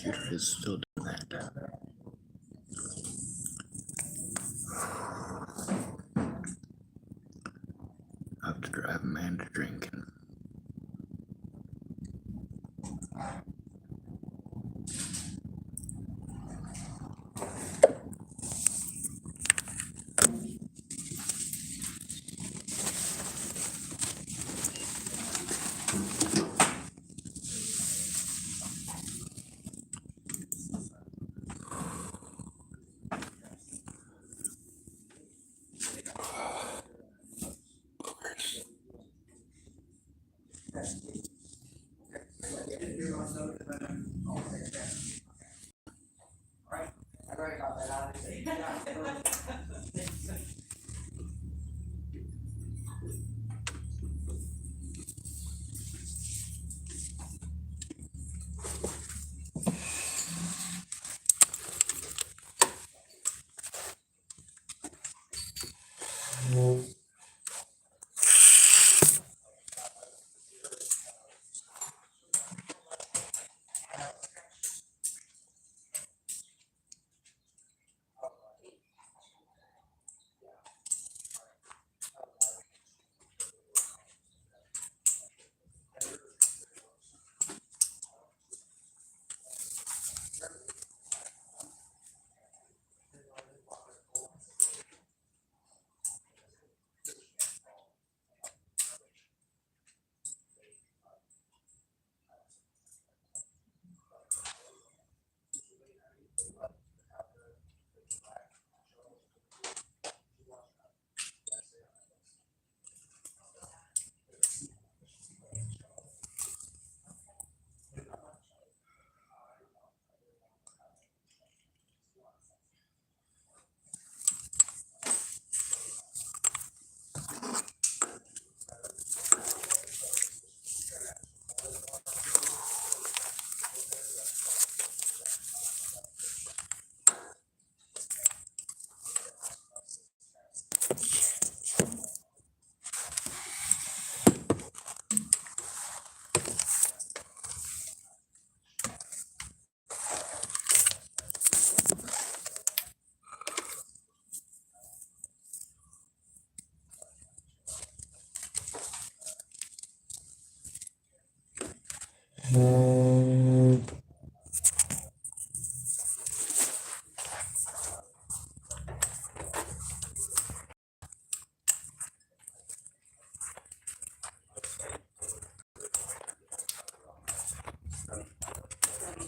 computer is still doing that. I have to drive a man to drinking.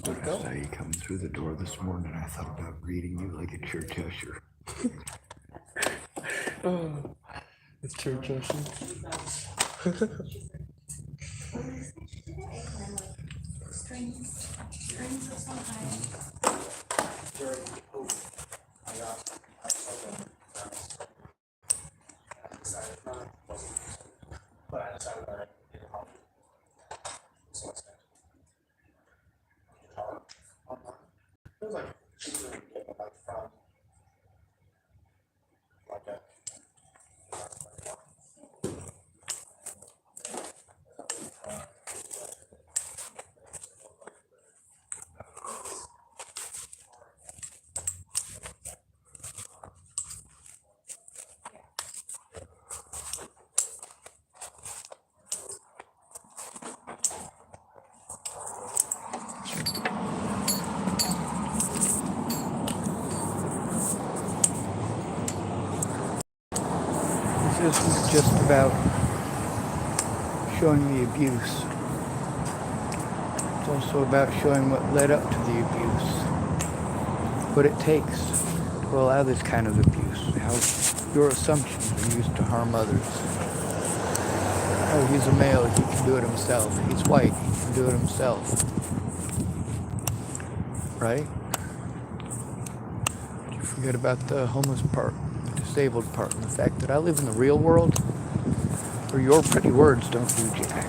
I saw you coming through the door this morning. I thought about greeting you like a church usher. Oh, it's church usher. This is just about showing the abuse. It's also about showing what led up to the abuse. What it takes to allow this kind of abuse. How your assumptions are used to harm others. Oh, he's a male, he can do it himself. He's white, he can do it himself. Right? You forget about the homeless part, the disabled part, and the fact that I live in the real world where your pretty words don't do jack.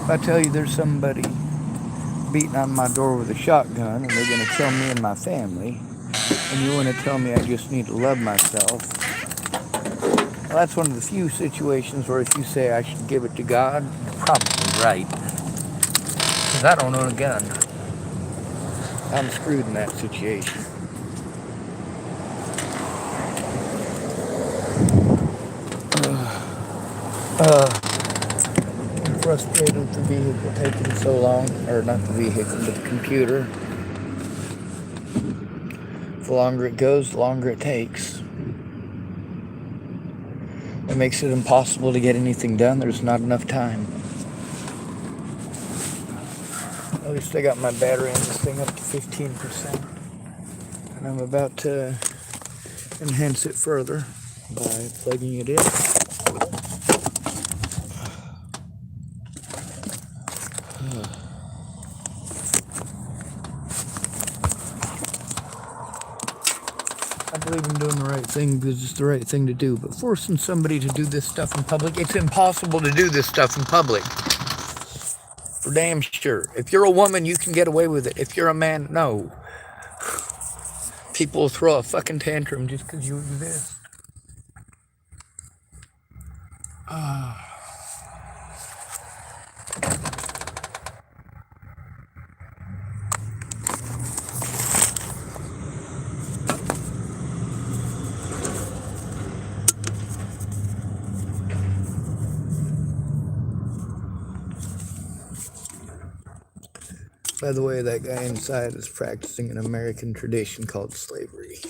If I tell you there's somebody beating on my door with a shotgun and they're going to kill me and my family, and you want to tell me I just need to love myself, Well, that's one of the few situations where if you say I should give it to God, you're probably right. Because I don't own a gun. I'm screwed in that situation. I'm frustrated with the vehicle taking so long. Or not the vehicle, but the computer. The longer it goes, the longer it takes. It makes it impossible to get anything done. There's not enough time. At least I got my battery in this thing up to 15%. And I'm about to enhance it further by plugging it in. I believe in doing the right thing because it's the right thing to do. But forcing somebody to do this stuff in public, it's impossible to do this stuff in public. For damn sure. If you're a woman, you can get away with it. If you're a man, no. People will throw a fucking tantrum just because you do this. By the way, that guy inside is practicing an American tradition called slavery.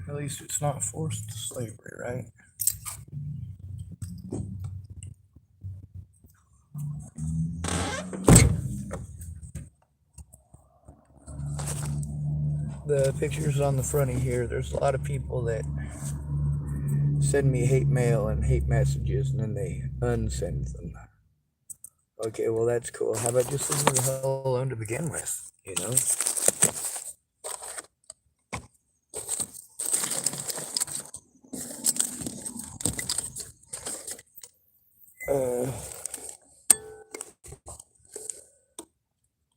At least it's not forced slavery, right? The pictures on the front of here, there's a lot of people that send me hate mail and hate messages and then they unsend them. Okay, well that's cool. How about just leave me the hell alone to begin with, you know?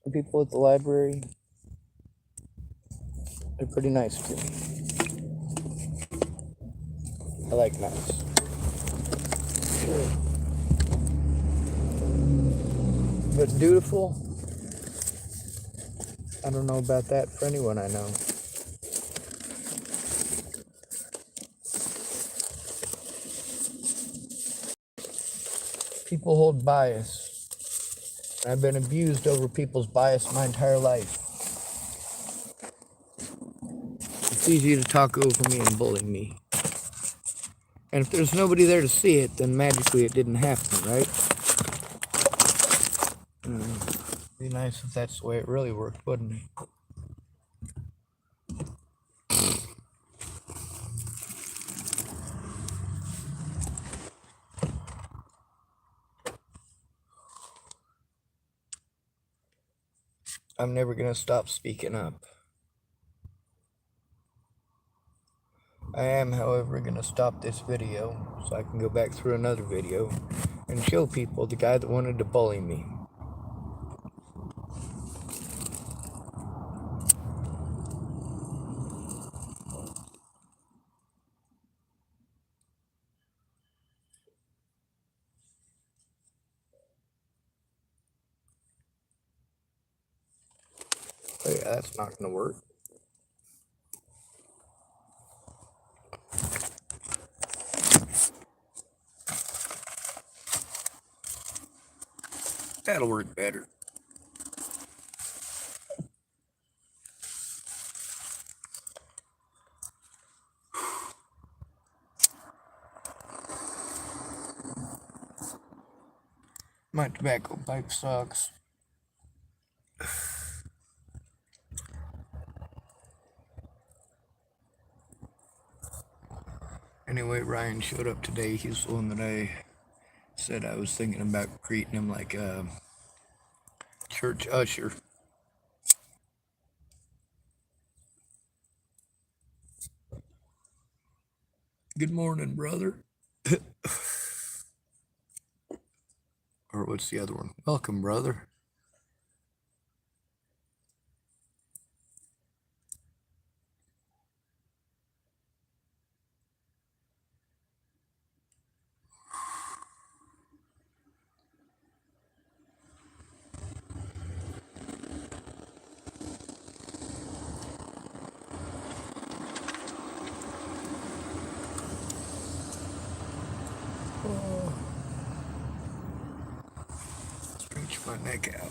The people at the library, they're pretty nice to me. I like nice. But dutiful, I don't know about that for anyone I know. People hold bias. I've been abused over people's bias my entire life. It's easy to talk over me and bully me. And if there's nobody there to see it, then magically it didn't happen, right? Be nice if that's the way it really worked, wouldn't it? I'm never gonna stop speaking up. I am, however, gonna stop this video so I can go back through another video and show people the guy that wanted to bully me. Oh yeah, that's not gonna work. That'll work better. My tobacco pipe sucks. Anyway, Ryan showed up today. He's the one that I said I was thinking about greeting him like a church usher. Good morning, brother. Or what's the other one? Welcome, brother. neck out.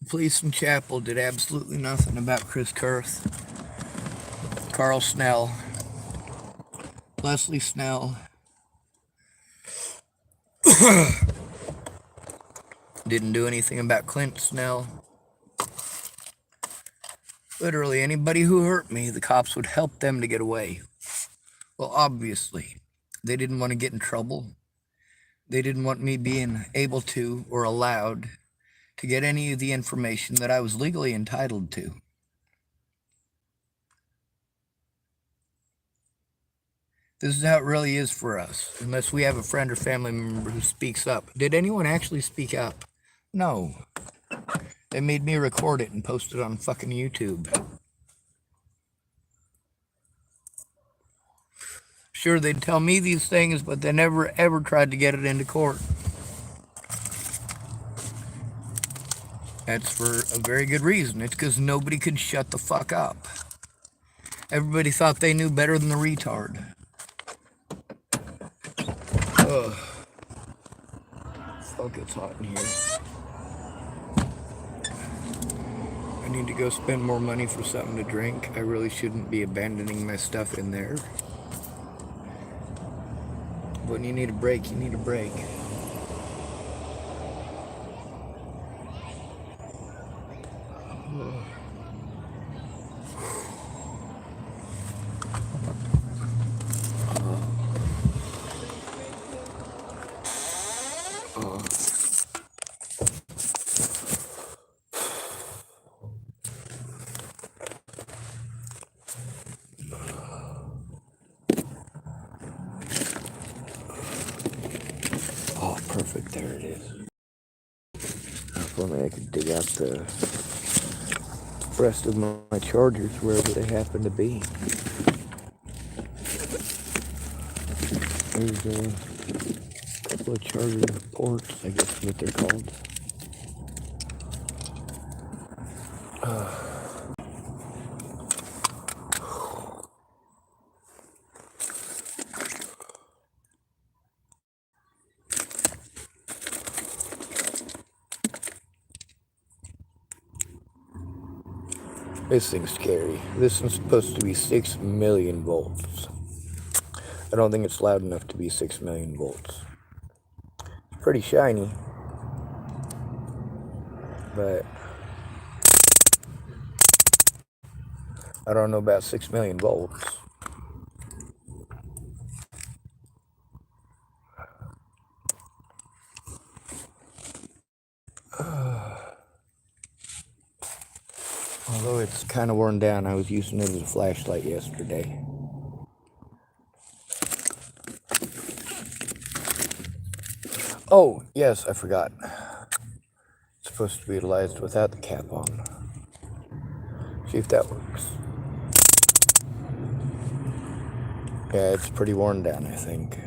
Police in Chapel did absolutely nothing about Chris Kurth, Carl Snell, Leslie Snell. Didn't do anything about Clint Snell. Literally anybody who hurt me, the cops would help them to get away. Well, obviously, they didn't want to get in trouble. They didn't want me being able to or allowed to get any of the information that I was legally entitled to. This is how it really is for us, unless we have a friend or family member who speaks up. Did anyone actually speak up? No. They made me record it and post it on fucking YouTube. Sure, they'd tell me these things, but they never ever tried to get it into court. That's for a very good reason. It's because nobody could shut the fuck up. Everybody thought they knew better than the retard. Ugh. Fuck, it's hot in here. I need to go spend more money for something to drink. I really shouldn't be abandoning my stuff in there. When you need a break, you need a break. Perfect, there it is. If only I could dig out the rest of my chargers wherever they happen to be. There's a couple of charger ports, I guess is what they're called. This thing's scary. This one's supposed to be 6 million volts. I don't think it's loud enough to be 6 million volts. It's pretty shiny, but I don't know about 6 million volts. Although it's kind of worn down, I was using it as a flashlight yesterday. Oh, yes, I forgot. It's supposed to be utilized without the cap on. See if that works. Yeah, it's pretty worn down, I think.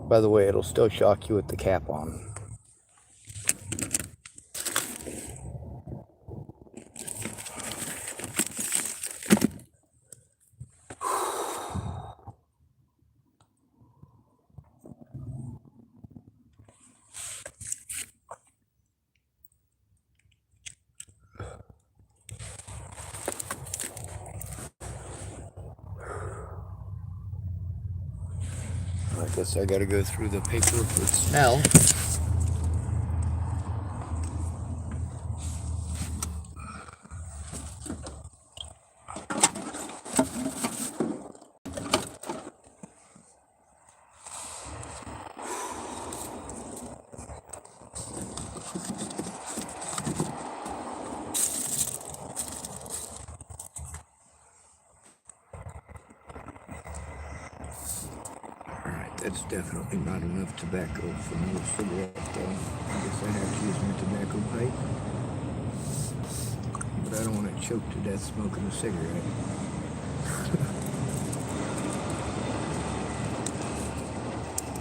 By the way, it'll still shock you with the cap on. I guess I gotta go through the paperwork with Snell. That's definitely not enough tobacco for me to cigarette though. I guess I have to use my tobacco pipe. But I don't want to choke to death smoking a cigarette.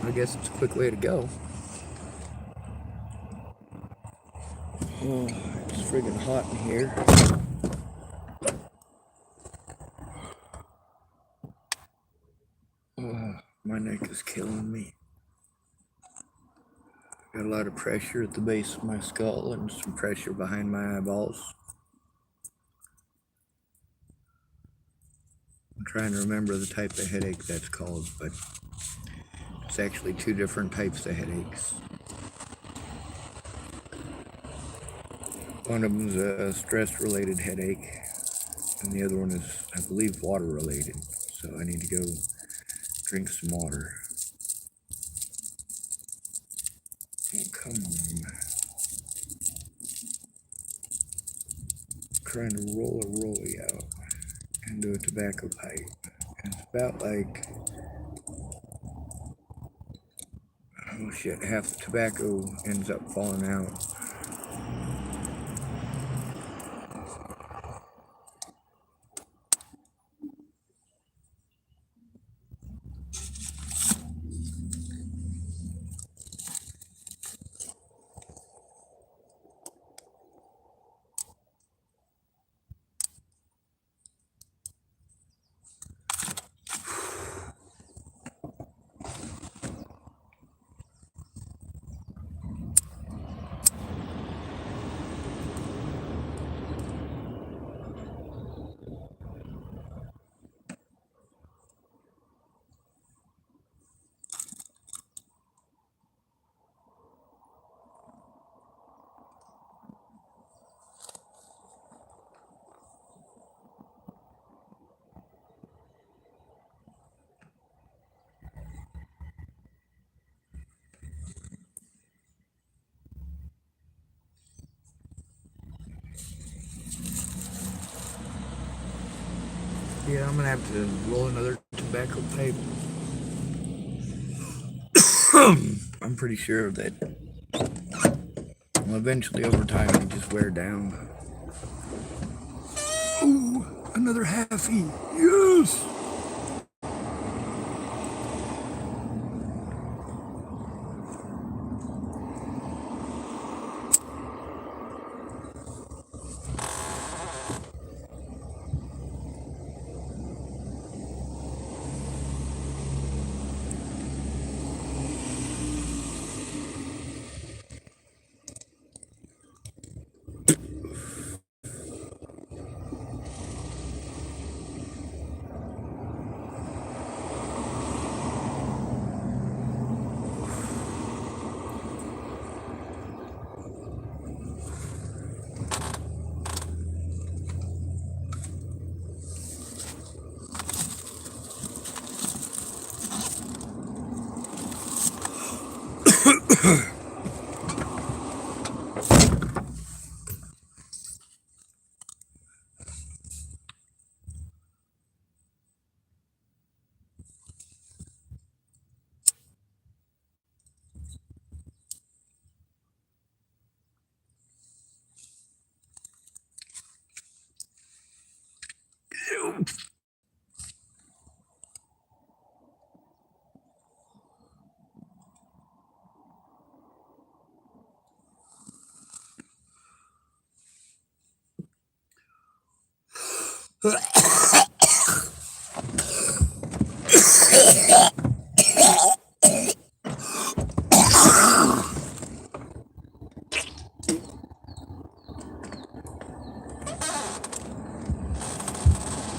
I guess it's a quick way to go. Oh, it's friggin' hot in here. Oh, my neck is killing me. Got a lot of pressure at the base of my skull and some pressure behind my eyeballs. I'm trying to remember the type of headache that's called, but it's actually 2 different types of headaches. One of them is a stress-related headache, and the other one is, I believe, water-related. So I need to go drink some water. Oh, come on. Trying to roll a rollie out into a tobacco pipe. And it's about like, oh shit, half the tobacco ends up falling out. Yeah, I'm gonna have to roll another tobacco pipe. I'm pretty sure that well, eventually over time they just wear down. Ooh, another halfie. Yes!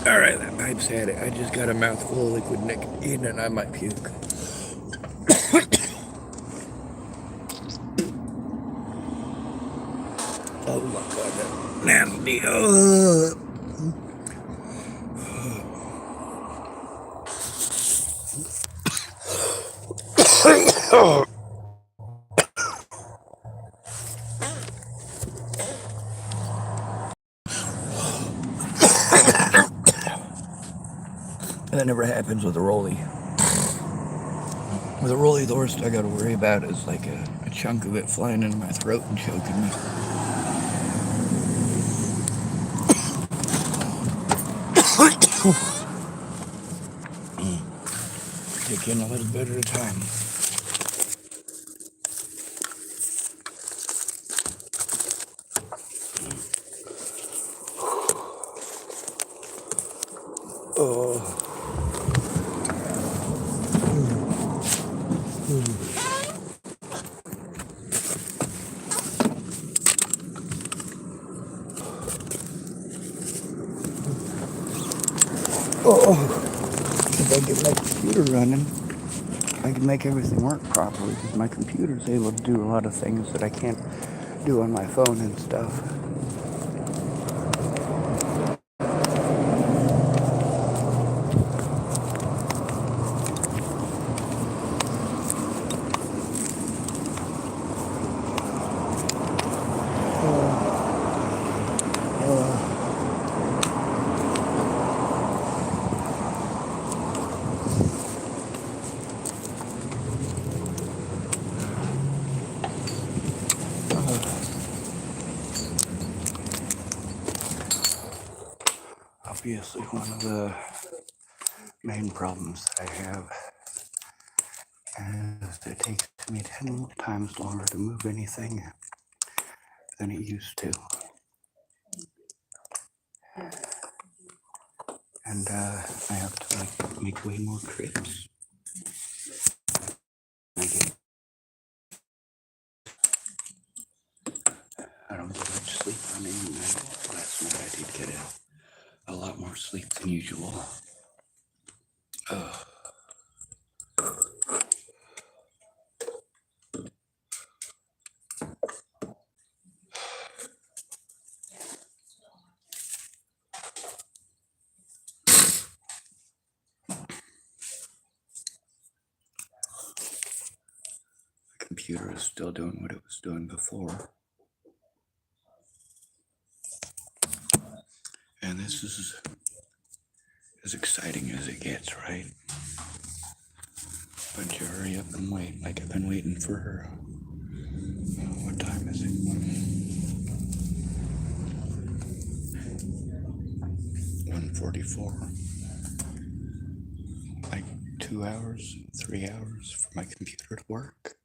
Alright, that pipe's had it. I just got a mouthful of liquid nicotine and I might puke. Oh my god, that nasty. That never happens with a rollie. With a rollie, the worst I gotta worry about is like a chunk of it flying into my throat and choking me. Take in a little bit at a time. Oh. If I get my computer running, I can make everything work properly because my computer's able to do a lot of things that I can't do on my phone and stuff. Obviously, one of the main problems that I have is it takes me 10 times longer to move anything than it used to. And I have to like make way more trips. I don't get much sleep on any night. Last night I did get a lot more sleep than usual. The computer is still doing what it was doing before. And this is as exciting as it gets, right? But you hurry up and wait. Like I've been waiting for her. What time is it? 1:44. Like 2 hours, 3 hours for my computer to work.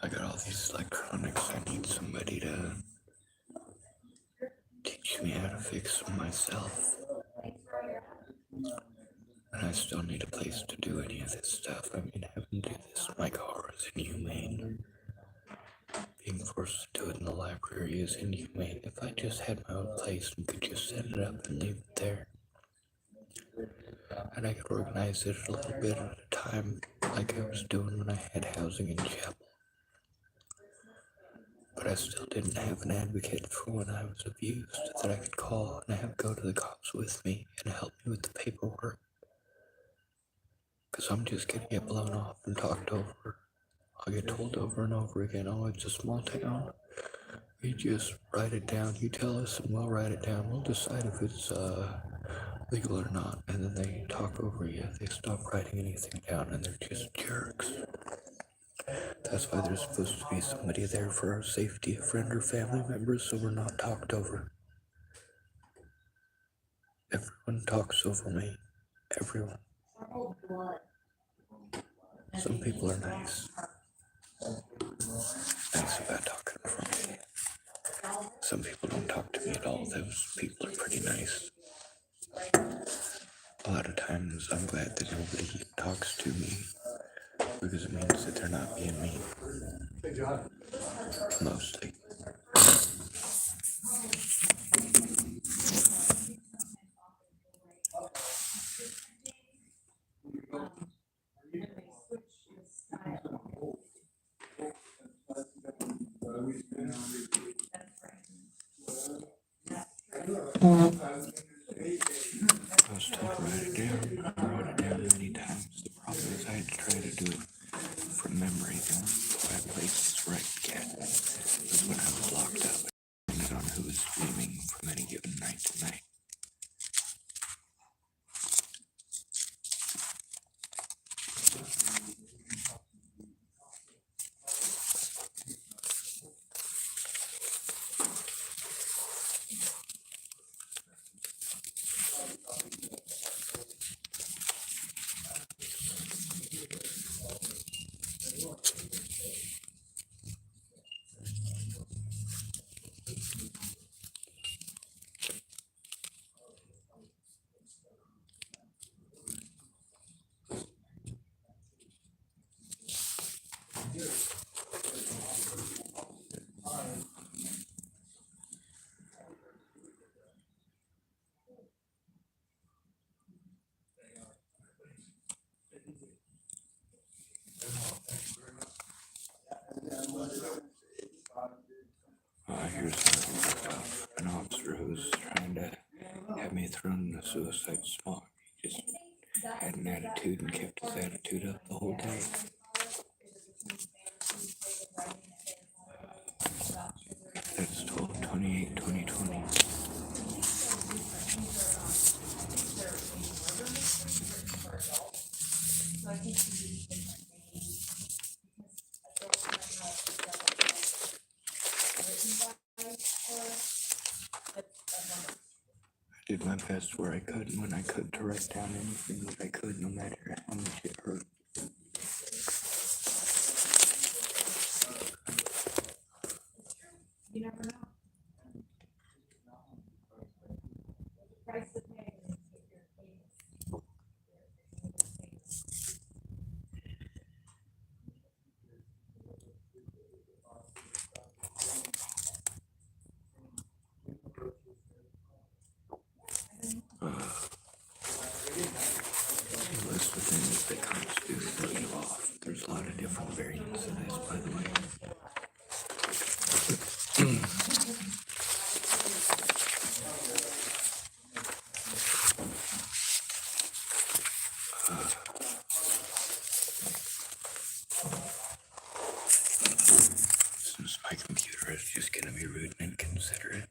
I got all these electronics. I need somebody to teach me how to fix them myself. And I still need a place to do any of this stuff. I mean, having to do this in my car is inhumane. Paying for forced to do it in the library is inhumane. If I just had my own place and could just set it up and leave it there, and I could organize it a little bit at a time, like I was doing when I had housing in Chapel. But I still didn't have an advocate for when I was abused that I could call and have go to the cops with me and help me with the paperwork. Because I'm just gonna get blown off and talked over. I'll get told over and over again, oh, it's a small town. We just write it down. You tell us and we'll write it down. We'll decide if it's legal or not. And then they talk over you. They stop writing anything down and they're just jerks. That's why there's supposed to be somebody there for our safety, a friend or family member, so we're not talked over. Everyone talks over me. Everyone. Some people are nice. Nice about talking in front of me. Some people don't talk to me at all. Those people are pretty nice. A lot of times I'm glad that nobody talks to me because it means that they're not being mean. Mostly. I was told to write it down. I wrote it down many times. The problem is I had to try to do it from memory. The only quiet place to write cat was when I was locked up. I depended on who was screaming from any given night to night. Here's an officer who's trying to have me thrown in the suicide smock. He just had an attitude and kept his attitude up the whole day. That's 12/28/2020. I did my best where I could and when I could to write down anything that I could, no matter how much it hurt. You never know. Price to pay is if your case. List of things that cops do to throw you off. There's a lot of different variants of this, by the way. Since my computer is just gonna be rude and inconsiderate.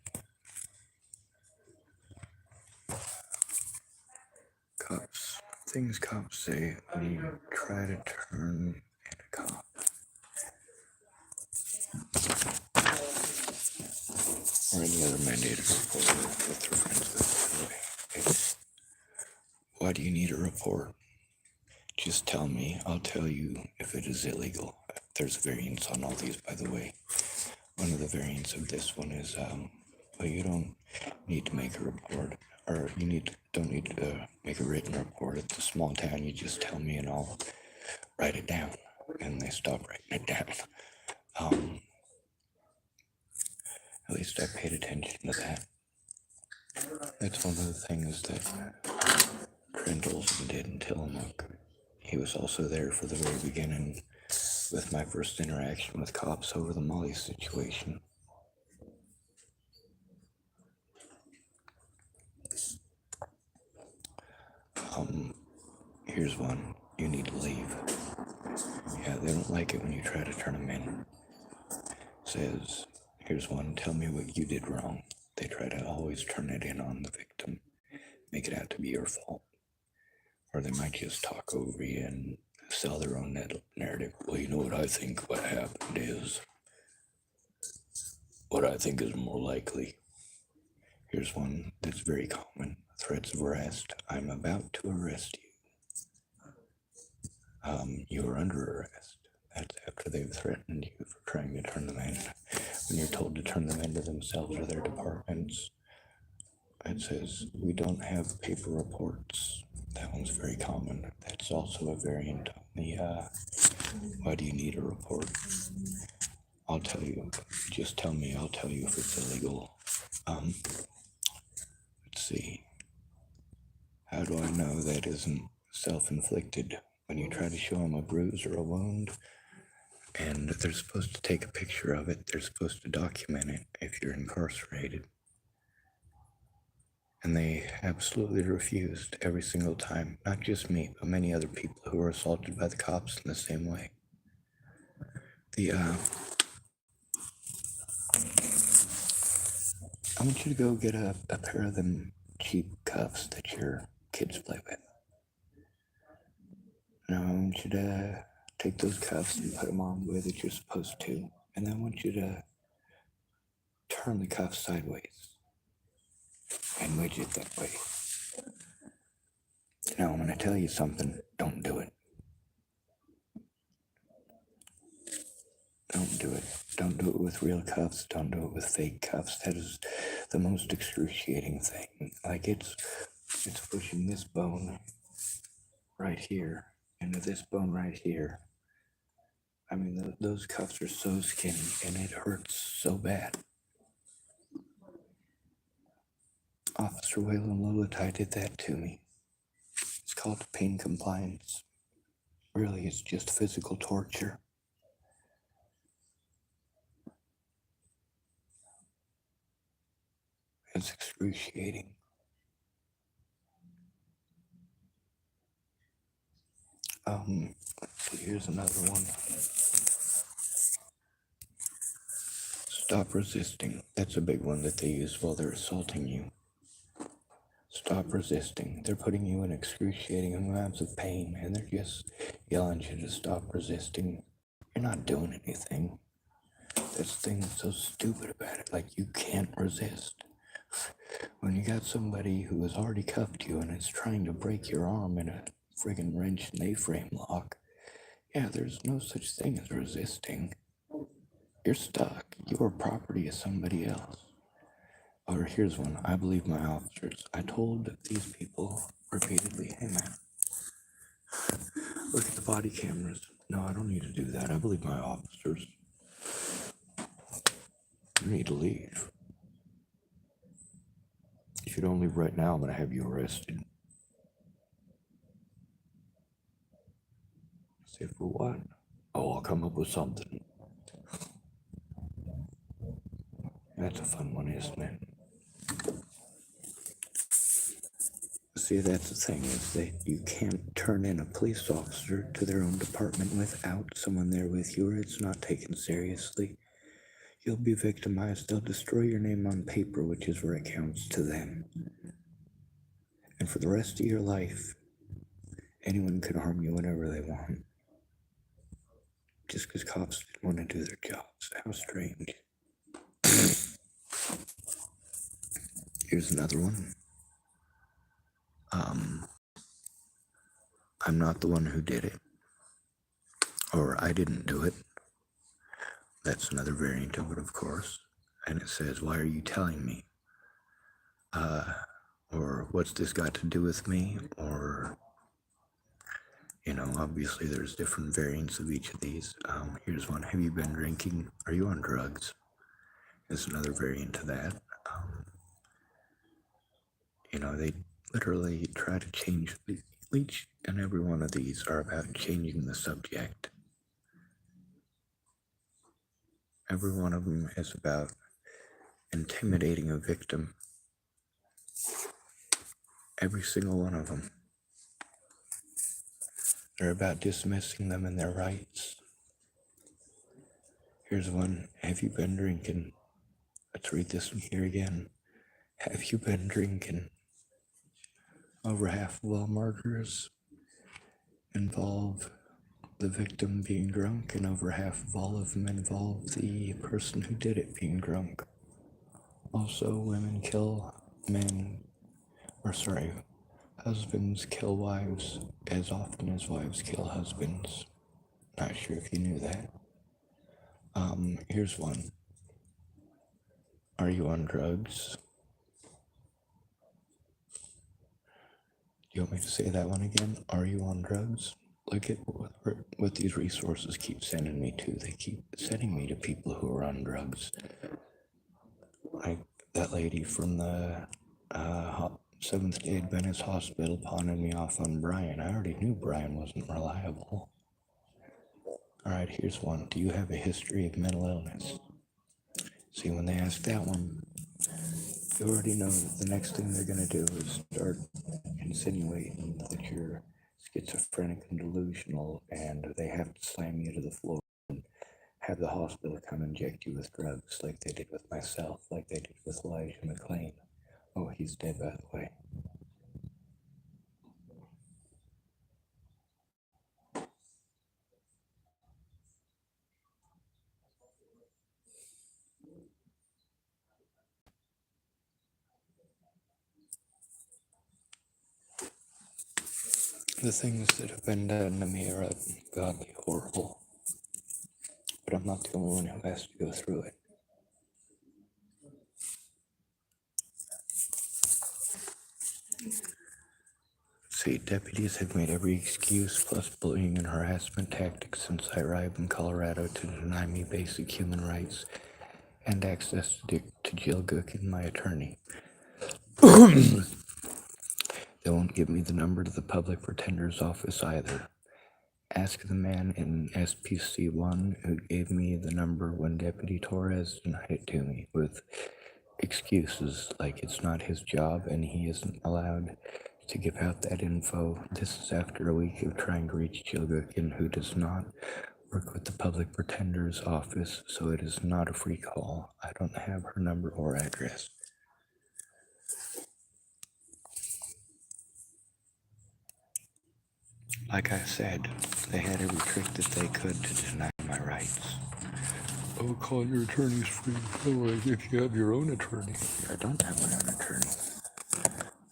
Things cops say when you try to turn in a cop. Or any other mandated reporter that they're friends with. Anyway, why do you need a report? Just tell me. I'll tell you if it is illegal. There's variants on all these, by the way. One of the variants of this one is, well, you don't need to make a report, or don't need to make a written report. It's a small town. You just tell me and I'll write it down. And they stop writing it down. At least I paid attention to that. That's one of the things that Trent Olson did in Tillamook. He was also there for the very beginning with my first interaction with cops over the Molly situation. Here's one. You need to leave. Yeah, they don't like it when you try to turn them in. Says, here's one. Tell me what you did wrong. They try to always turn it in on the victim, make it out to be your fault. Or they might just talk over you and sell their own narrative. Well, you know what I think what happened is, what I think is more likely. Here's one that's very common. Threats of arrest. I'm about to arrest you. You are under arrest. That's after they've threatened you for trying to turn them in. When you're told to turn them into themselves or their departments, it says, we don't have paper reports. That one's very common. That's also a variant on the, why do you need a report? I'll tell you, just tell me, I'll tell you if it's illegal. Let's see. How do I know that isn't self-inflicted? When you try to show them a bruise or a wound, and they're supposed to take a picture of it, they're supposed to document it if you're incarcerated. And they absolutely refused every single time. Not just me, but many other people who were assaulted by the cops in the same way. I want you to go get a pair of them cheap cuffs that your kids play with. Now I want you to take those cuffs and put them on the way that you're supposed to. And then I want you to turn the cuffs sideways and wedge it that way. Now I'm going to tell you something. Don't do it. Don't do it. Don't do it with real cuffs. Don't do it with fake cuffs. That is the most excruciating thing. Like it's pushing this bone right here into this bone right here. I mean, those cuffs are so skinny and it hurts so bad. Officer Waylon Lolatai did that to me. It's called pain compliance. Really, it's just physical torture. It's excruciating. Here's another one. Stop resisting. That's a big one that they use while they're assaulting you. Stop resisting. They're putting you in excruciating amounts of pain and they're just yelling at you to stop resisting. You're not doing anything. That's the thing that's so stupid about it. Like, you can't resist. When you got somebody who has already cuffed you and is trying to break your arm in a friggin' wrench and A-frame lock, yeah, there's no such thing as resisting. You're stuck. Your property is somebody else. Or here's one. I believe my officers. I told these people repeatedly, hey man, look at the body cameras. No, I don't need to do that. I believe my officers. You need to leave. If you don't leave right now, I'm going to have you arrested. Say for what? Oh, I'll come up with something. That's a fun one, isn't it? See, that's the thing, is that you can't turn in a police officer to their own department without someone there with you, or it's not taken seriously. You'll be victimized. They'll destroy your name on paper, which is where it counts to them. And for the rest of your life, anyone can harm you whenever they want. Just because cops didn't want to do their jobs. How strange. Here's another one. I'm not the one who did it. Or I didn't do it. That's another variant of it, of course. And it says, why are you telling me? Or what's this got to do with me? Or, you know, obviously there's different variants of each of these. Here's one. Have you been drinking? Are you on drugs? is another variant of that. They literally try to change each and every one of these are about changing the subject. Every one of them is about intimidating a victim. Every single one of them. They're about dismissing them and their rights. Here's one. Have you been drinking? Let's read this one here again. Have you been drinking? Over half of all murders involve the victim being drunk, and over half of all of them involve the person who did it being drunk. Also, women kill men, husbands kill wives as often as wives kill husbands. Not sure if you knew that. Here's one. Are you on drugs? Do you want me to say that one again? Are you on drugs? Look at what these resources keep sending me to. They keep sending me to people who are on drugs. Like that lady from the Seventh-day Adventist Hospital pawning me off on Brian. I already knew Brian wasn't reliable. Alright, here's one. Do you have a history of mental illness? See, when they ask that one, you already know that the next thing they're going to do is start insinuating that you're schizophrenic and delusional, and they have to slam you to the floor and have the hospital come inject you with drugs like they did with myself, like they did with Elijah McClain. Oh, he's dead, by the way. The things that have been done to me are ungodly horrible. But I'm not the only one who has to go through it. See, deputies have made every excuse plus bullying and harassment tactics since I arrived in Colorado to deny me basic human rights and access to Jill Gookin, my attorney. They won't give me the number to the public pretender's office either. Ask the man in SPC 1 who gave me the number when Deputy Torres denied it to me with excuses like it's not his job and he isn't allowed to give out that info. This is after a week of trying to reach Jill Gookin, who does not work with the public pretender's office, so it is not a free call. I don't have her number or address. Like I said, they had every trick that they could to deny my rights. Oh, call your attorney's free. Oh, if you have your own attorney. I don't have my own attorney.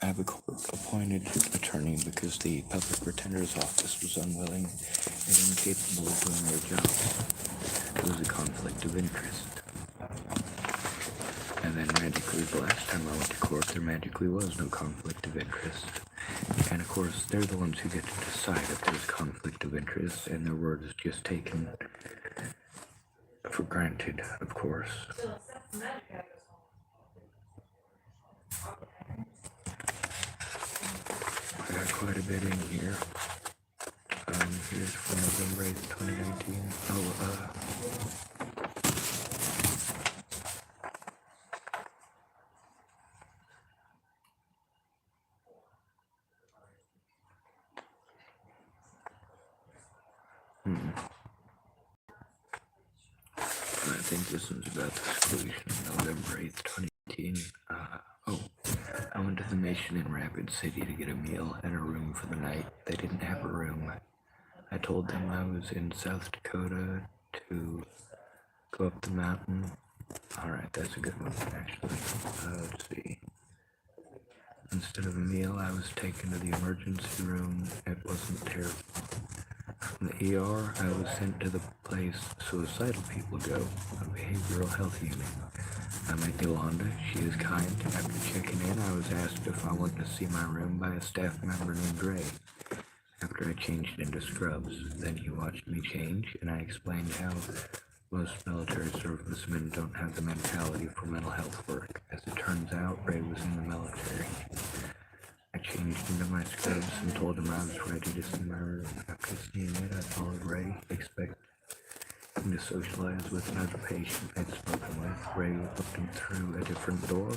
I have a court-appointed attorney because the public pretender's office was unwilling and incapable of doing their job. It was a conflict of interest. And then magically, the last time I went to court, there magically was no conflict of interest. And of course, they're the ones who get to decide if there's conflict of interest, and their word is just taken for granted, of course. I got quite a bit in here. Here's from November 8th, 2019. I think this one's about the exclusion of November 8th, 2018. I went to the Mission in Rapid City to get a meal and a room for the night. They didn't have a room. I told them I was in South Dakota to go up the mountain. Alright, that's a good one, actually. Let's see. Instead of a meal, I was taken to the emergency room. It wasn't terrible. From the ER, I was sent to the place suicidal people go, a behavioral health unit. I met Yolanda. She is kind. After checking in, I was asked if I wanted to see my room by a staff member named Ray. After I changed into scrubs, then he watched me change, and I explained how Most military servicemen don't have the mentality for mental health work. As it turns out, Ray was in the military. I changed into my scrubs and told him I was ready to see my room. After seeing it, I followed Ray, expecting to socialize with another patient I'd spoken with. Ray looked him through a different door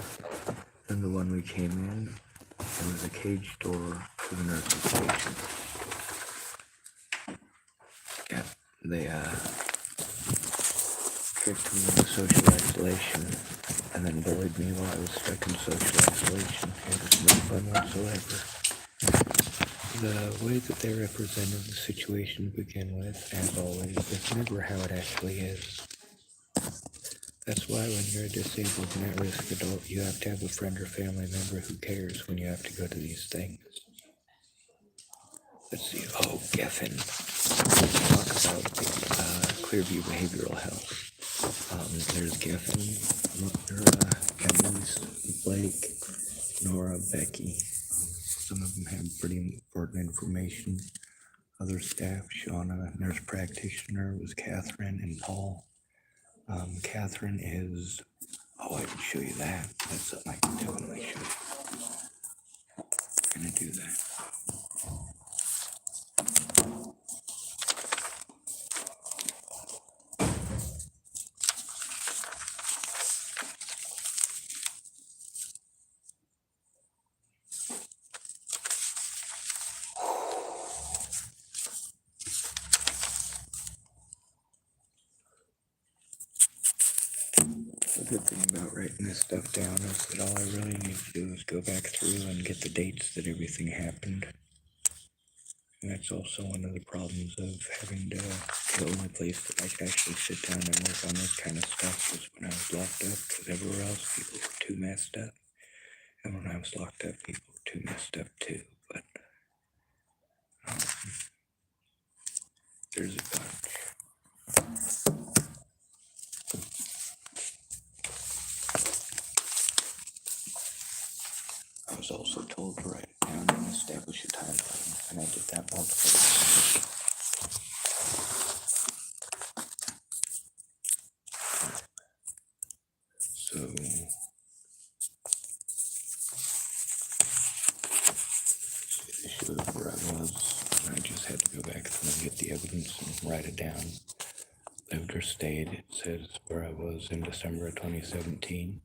than the one we came in. It was a cage door for the nurse's station. Yeah, they tricked me into social isolation and then bullied me while I was stuck in social isolation. It was no fun whatsoever. The way that they represented the situation to begin with, as always, is never how it actually is. That's why when you're a disabled and at-risk adult, you have to have a friend or family member who cares when you have to go to these things. Let's see. Oh, Geffen. Talk about Clearview Behavioral Health. There's Geffen, Elise, Blake, Nora, Becky. Some of them have pretty important information. Other staff, Shauna, nurse practitioner was Catherine and Paul. Catherine is, oh, I can show you that. That's something I can definitely show you. I'm gonna do that. The good thing about writing this stuff down is that all I really need to do is go back through and get the dates that everything happened. And that's also one of the problems of having to, the only place that I could actually sit down and work on this kind of stuff was when I was locked up, because everywhere else people were too messed up. And when I was locked up, people were too messed up too. But there's a bunch. I was also told to write it down and establish a timeline, and I did that multiple times. So, the issue of where I was, I just had to go back through and get the evidence and write it down. Lived or stayed, it says where I was in December of 2017,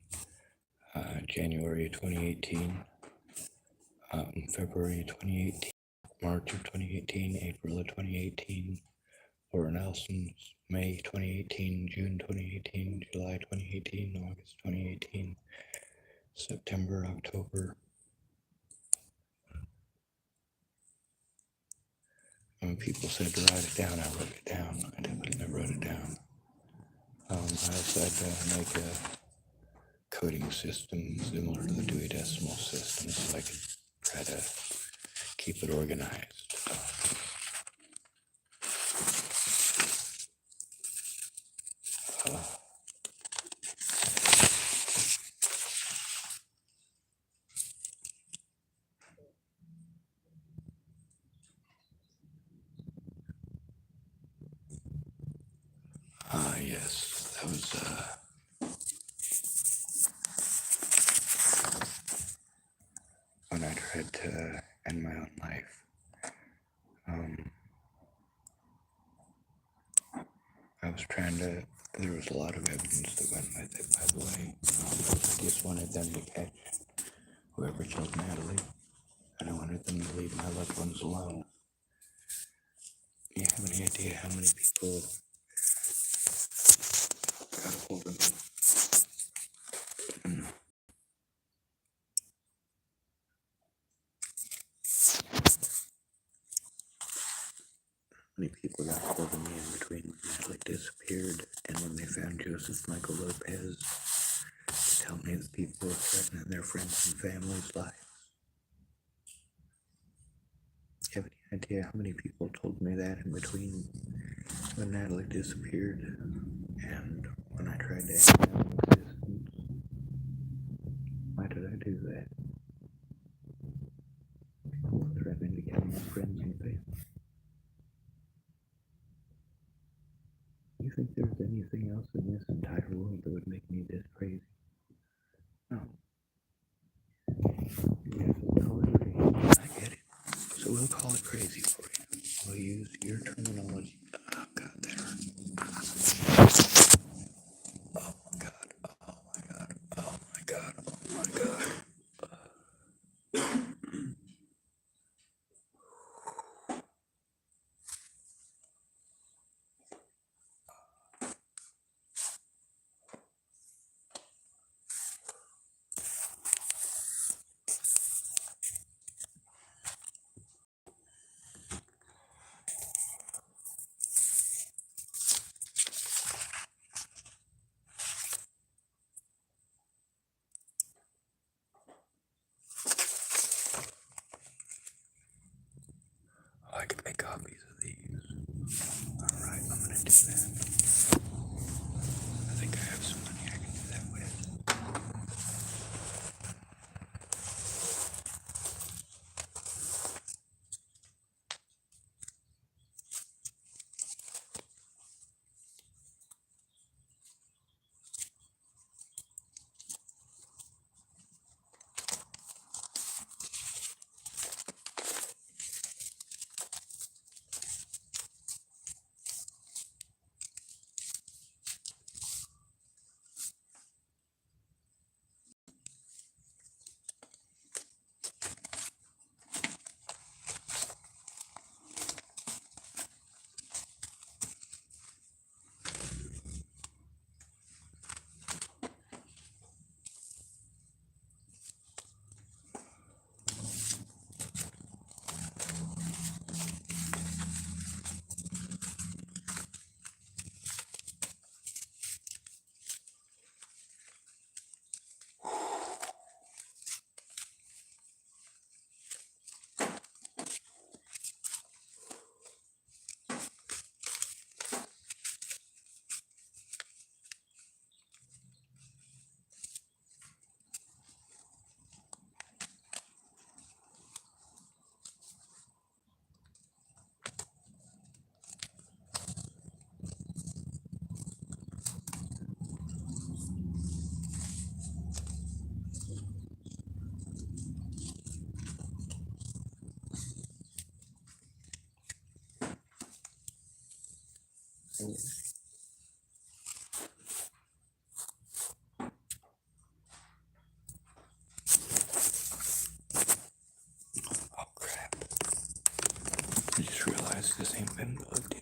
January of 2018, February 2018, March of 2018, April of 2018, Laura Nelson's May 2018, June 2018, July 2018, August 2018, September, October. When people said to write it down, I wrote it down. I definitely wrote it down. I also had to make a coding system similar to the Dewey Decimal System so I could try to keep it organized. Yes, that was, when I tried to end my own life. I was trying to, there was a lot of evidence that went with it, by the way. I just wanted them to catch whoever killed Natalie, and I wanted them to leave my loved ones alone. Do you have any idea how many people got a hold of me? Many people got a hold of me in between when Natalie disappeared and when they found Joseph Michael Lopez to tell me that people were threatening their friends and family's lives. Do you have any idea how many people told me that in between when Natalie disappeared and when I tried to ask them assistance? Why did I do that? People were threatening to kill my friends and family. You think there's anything else in this entire world that would make me this crazy. No. Yeah, we'll call it crazy. I get it. So we'll call it crazy for you. We'll use your terminology. Oh God, that hurt. Oh my God. Oh my God. Oh my God. Oh my God. I could make copies of these. Alright, I'm gonna do that. I think I have some money I can do that with. Oh crap. I just realized this ain't been plugged in.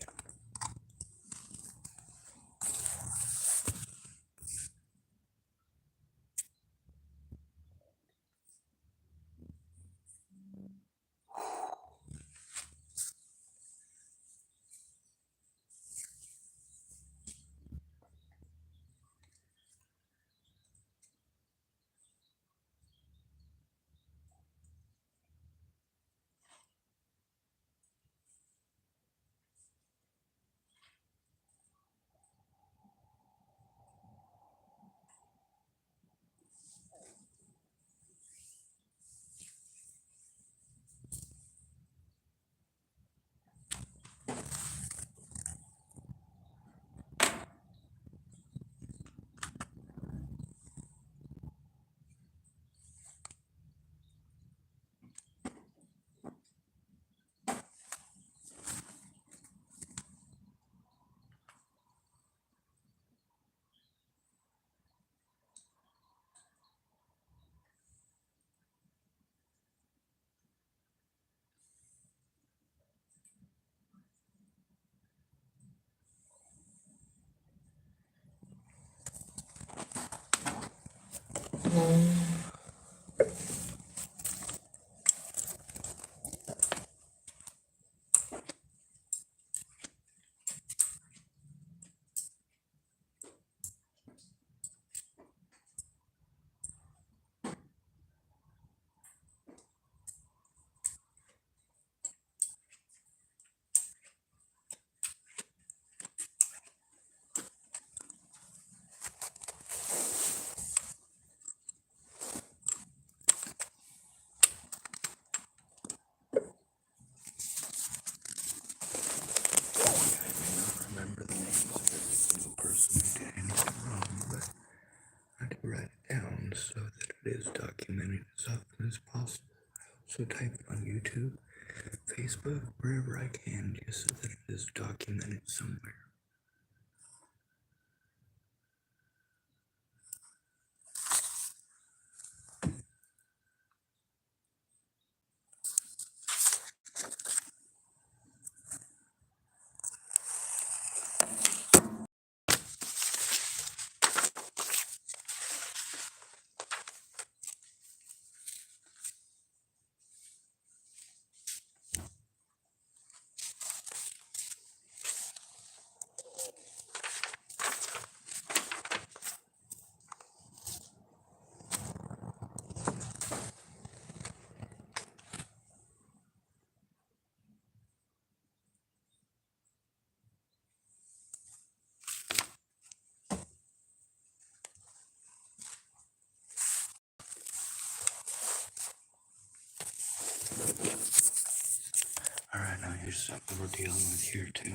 phone so that it is documented as often as possible. I also type it on YouTube, Facebook, wherever I can, just so that it is documented somewhere. Alright, now here's something we're dealing with here too.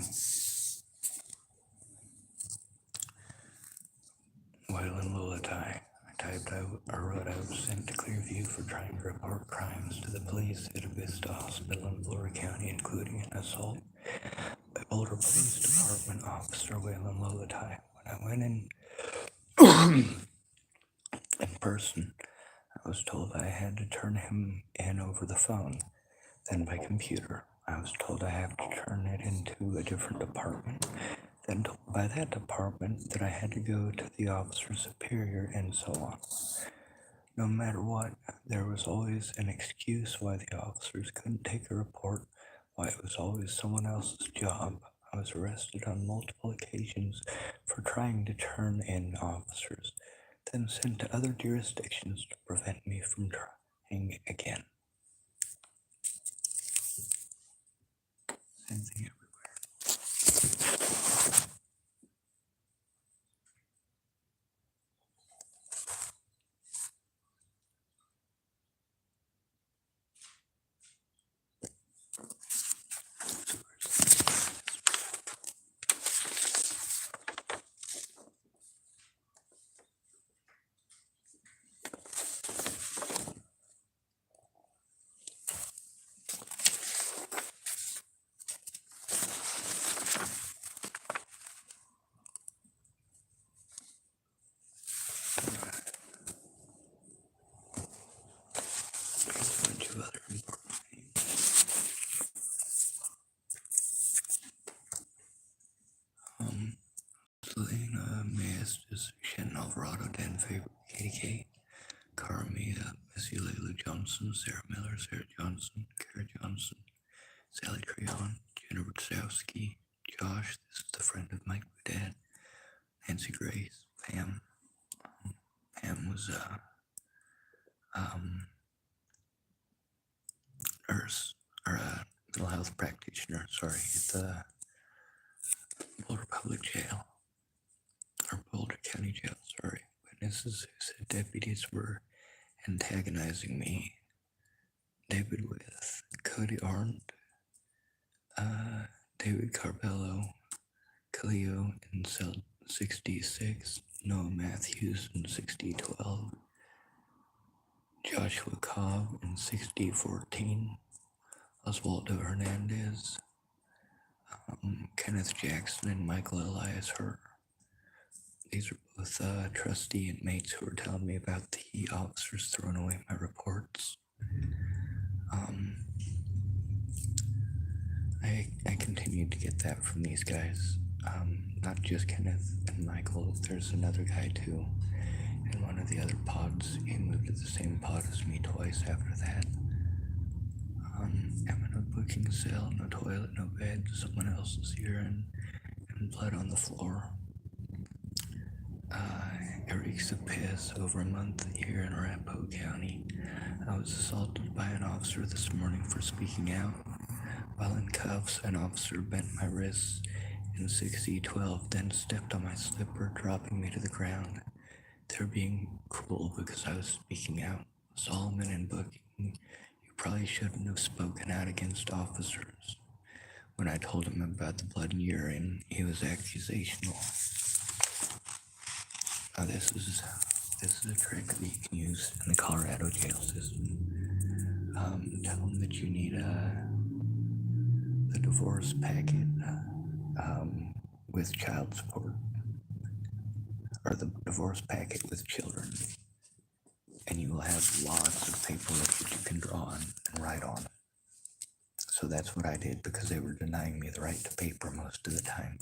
Waylon Lullatai. I wrote I was sent to Clearview for trying to report crimes to the police at a Vista Hospital in Florida County, including an assault by Boulder Police Department Officer Waylon Lullatai. When I went in person, I was told I had to turn him in over the phone, then by computer. I was told I have to turn it into a different department, then told by that department that I had to go to the officer superior, and so on. No matter what, there was always an excuse why the officers couldn't take a report, why it was always someone else's job. I was arrested on multiple occasions for trying to turn in officers, then sent to other jurisdictions to prevent me from trying again. Same thing everywhere. Other important things. Selena Maestas, Shannon Alvarado, Dan Favorite, Katie K, Carmia, Missy Layla Johnson, Sarah Miller, Sarah Johnson, Kara Johnson, Sally Crayon, Jenna Rutsowski, Josh, this is the friend of Mike Dad, Nancy Grace, Pam. Pam was nurse or a mental health practitioner, sorry, at the Boulder Public Jail, or Boulder County Jail, sorry. Witnesses who said deputies were antagonizing me. David with Cody Arndt, David Carbello, Cleo in cell 66, Noah Matthews in 6012, Joshua Cobb in 6014, Oswaldo Hernandez, Kenneth Jackson and Michael Elias Hur. These are both trustee inmates who were telling me about the officers throwing away my reports. I continued to get that from these guys. Not just Kenneth and Michael, there's another guy too. In one of the other pods, he moved to the same pod as me twice after that. I'm in a booking cell, no toilet, no bed, someone else's urine, and blood on the floor. It reeks of piss. Over a month here in Arapahoe County. I was assaulted by an officer this morning for speaking out. While in cuffs, an officer bent my wrists in 6012, then stepped on my slipper, dropping me to the ground. They're being cruel because I was speaking out. Solomon and booking, you probably shouldn't have spoken out against officers. When I told him about the blood and urine, he was accusational. Now this is This is a trick that you can use in the Colorado jail system. Tell them that you need the divorce packet with child support, or the divorce packet with children, and you will have lots of paperwork that you can draw on and write on. So that's what I did, because they were denying me the right to paper most of the time,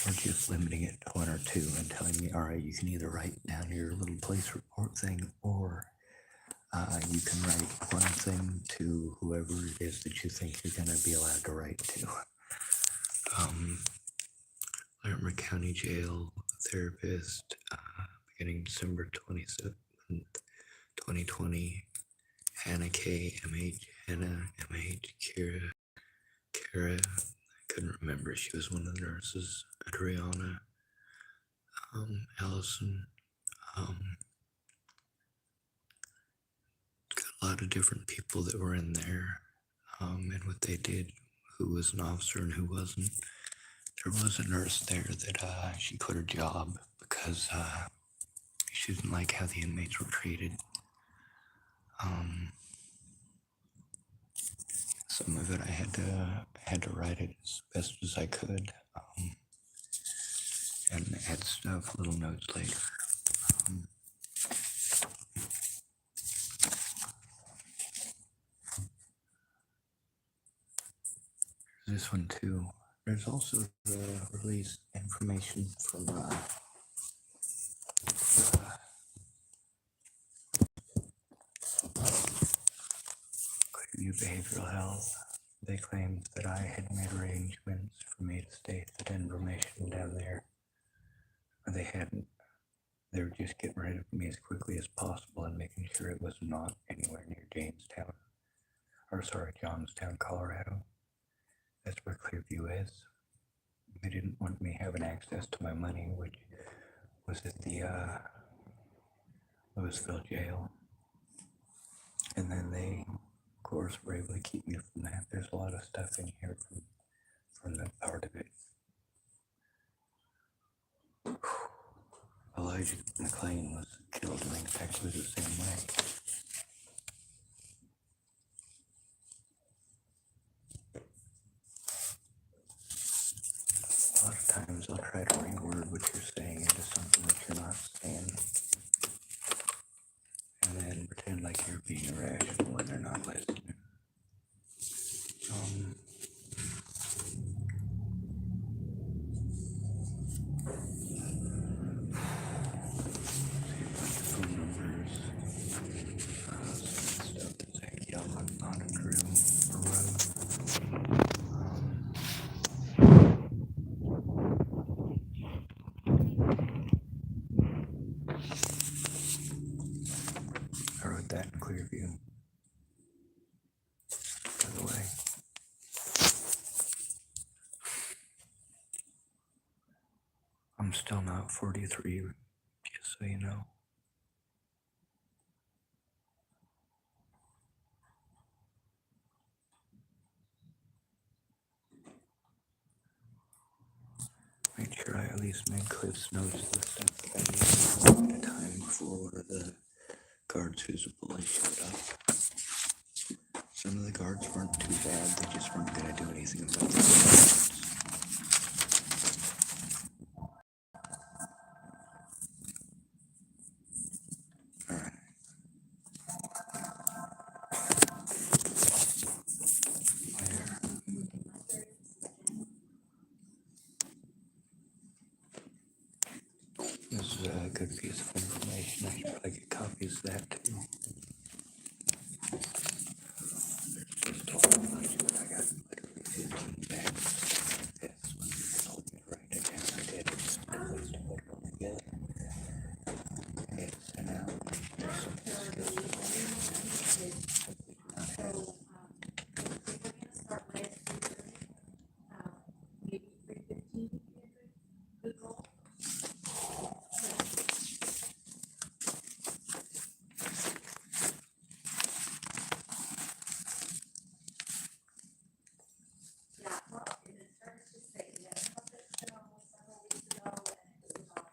or just limiting it to one or two and telling me, all right, you can either write down your little police report thing, or you can write one thing to whoever it is that you think you're going to be allowed to write to. Larimer County Jail therapist, beginning December 27th, 2020. Hannah K, MH, Hannah, MH, Kara, I couldn't remember, she was one of the nurses. Adriana, Allison, got a lot of different people that were in there, and what they did, who was an officer and who wasn't. There was a nurse there that she quit her job because she didn't like how the inmates were treated. Some of it I had to write it as best as I could, and add stuff, little notes later. This one too. There's also the release information from Clearview Behavioral Health. They claimed that I had made arrangements for me to stay at the Denver Mission down there. They hadn't. They were just getting rid of me as quickly as possible and making sure it was not anywhere near Johnstown, Colorado. That's where Clearview is. They didn't want me having access to my money, which was at the Louisville jail. And then they, of course, were able to keep me from that. There's a lot of stuff in here from that part of it. Elijah McClain was killed in exactly the same way. A lot of times I'll try to reword what you're saying into something that you're not saying, and then pretend like you're being irrational when they're not listening. Phone numbers, stuff that's like yellow, not in the room or road. I wrote that in Clearview, by the way. I'm still not 43, just so you know. Made sure I at least made Cliff's notes of the stuff that I needed at a time before one of the guards who's a bully showed up. Some of the guards weren't too bad, they just weren't going to do anything about it. Alright. There. This is a good piece of information. I should probably get copies of that too. There's just a whole bunch of it. I got literally 15 bags like this. When they told me to write it down, I did. Just at least to put it all together. It's sent out. There's some skills that I simply do not have. So, we're gonna start last year, maybe 315, good goal. Yeah, well, and it starts to say, yeah, something's been almost several weeks ago, and it was all,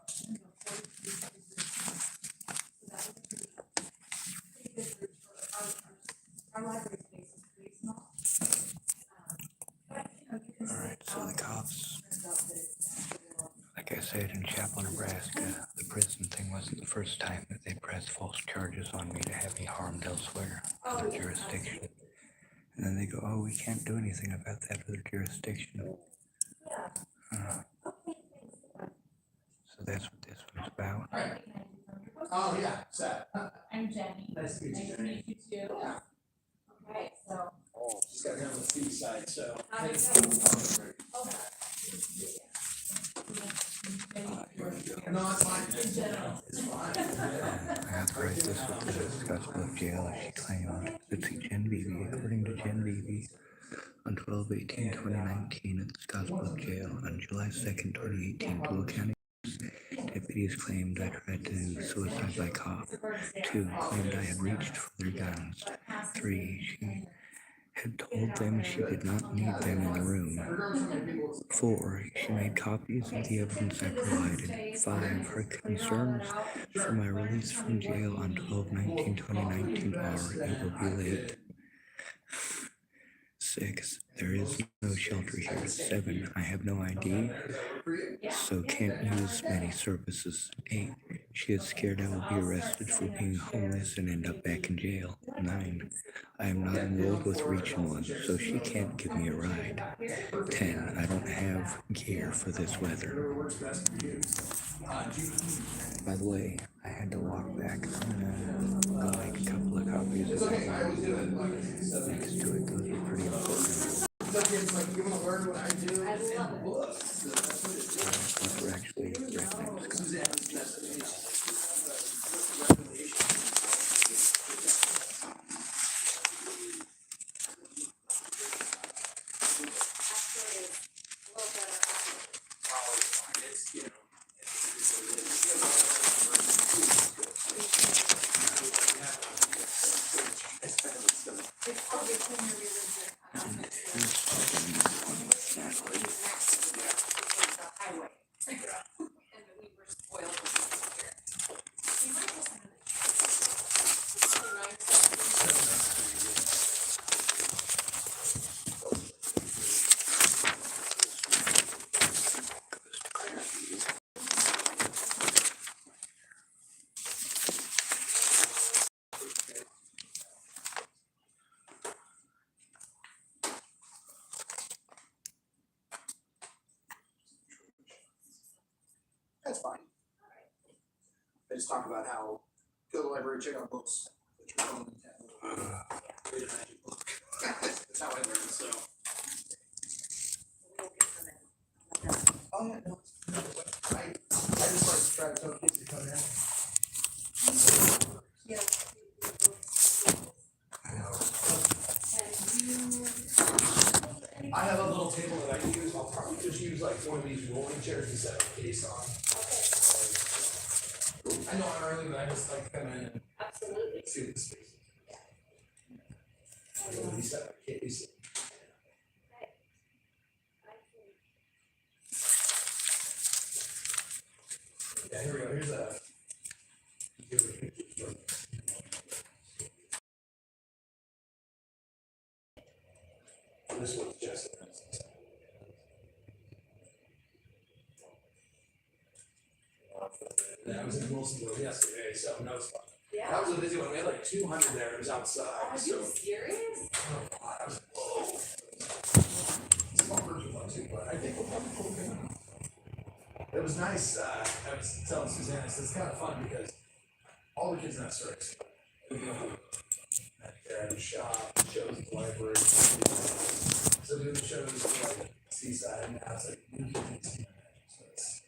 43 pieces. Our library space is pretty small. But, you know, you can All right, so the cops, turns out that it's, like I said, in Chapel, Nebraska, the prison thing wasn't the first time that they pressed false charges on me to have me harmed elsewhere, other jurisdiction. And then they go, oh, we can't do anything about that other jurisdiction. So that's what this one's about. Oh, yeah, Seth. I'm Jenny. Nice to meet you, Nice to Jenny. meet you too. Okay, so. She's got me on the fee side, so. How'd it thank you. go? No, it's fine. In general. It's fine. I authorized this with the Scottsbluff jail as she claimed. It's Jen Beebe, according to Jen Beebe, on 12/18/2019 at the Scottsbluff jail. On July 2nd, 2018, Duluth County deputies claimed I tried to suicide by cop. 2, claimed I had reached for their guns. 3, she had told them she did not need them in the room. 4, she made copies of the evidence I provided. 5, her concerns for my release from jail on 12/19/2019 are, it will be late. 6, there is no shelter here. 7, I have no ID, so can't use many services. 8, she is scared I will be arrested for being homeless and end up back in jail. 9, I am not enrolled with Region 1, so she can't give me a ride. 10, I don't have gear for this weather. By the way, I had to walk back. I'm gonna go make a couple of copies of that. Next to it, those are pretty important. It's like, you wanna learn what I do? I love it. Books. These were actually referenced. Suzanne's destination. It's probably cleaner than the highway. And we were spoiled with it here. We might have some That's fine. They just talk about how go to the library, check out books. Put your phone in the tablet. Read a magic book. That's how I learned, so. Oh, yeah, no. I just like to try to tell kids to come in. Yeah. I have a little table that I use. I'll probably just use like one of these rolling chairs to set a case on. I know I'm early, but I just like to come in and Absolutely. see what the space is. I go reset my case. Yeah, here we go. Here's a. This one's just. And I was in Wilsonville yesterday, so no, it's fun. Yeah. That was a busy one. We had like 200 there. It was outside. Are So. you serious? Oh, God, I was like, whoa. Small version one too, but I think we'll probably pull it in. It was nice. I was telling Suzanne, I said, it's kind of fun because all the kids in that circus. They're at the shop, shows at the library. So doing the shows like Seaside, and now it's like new kids. So it's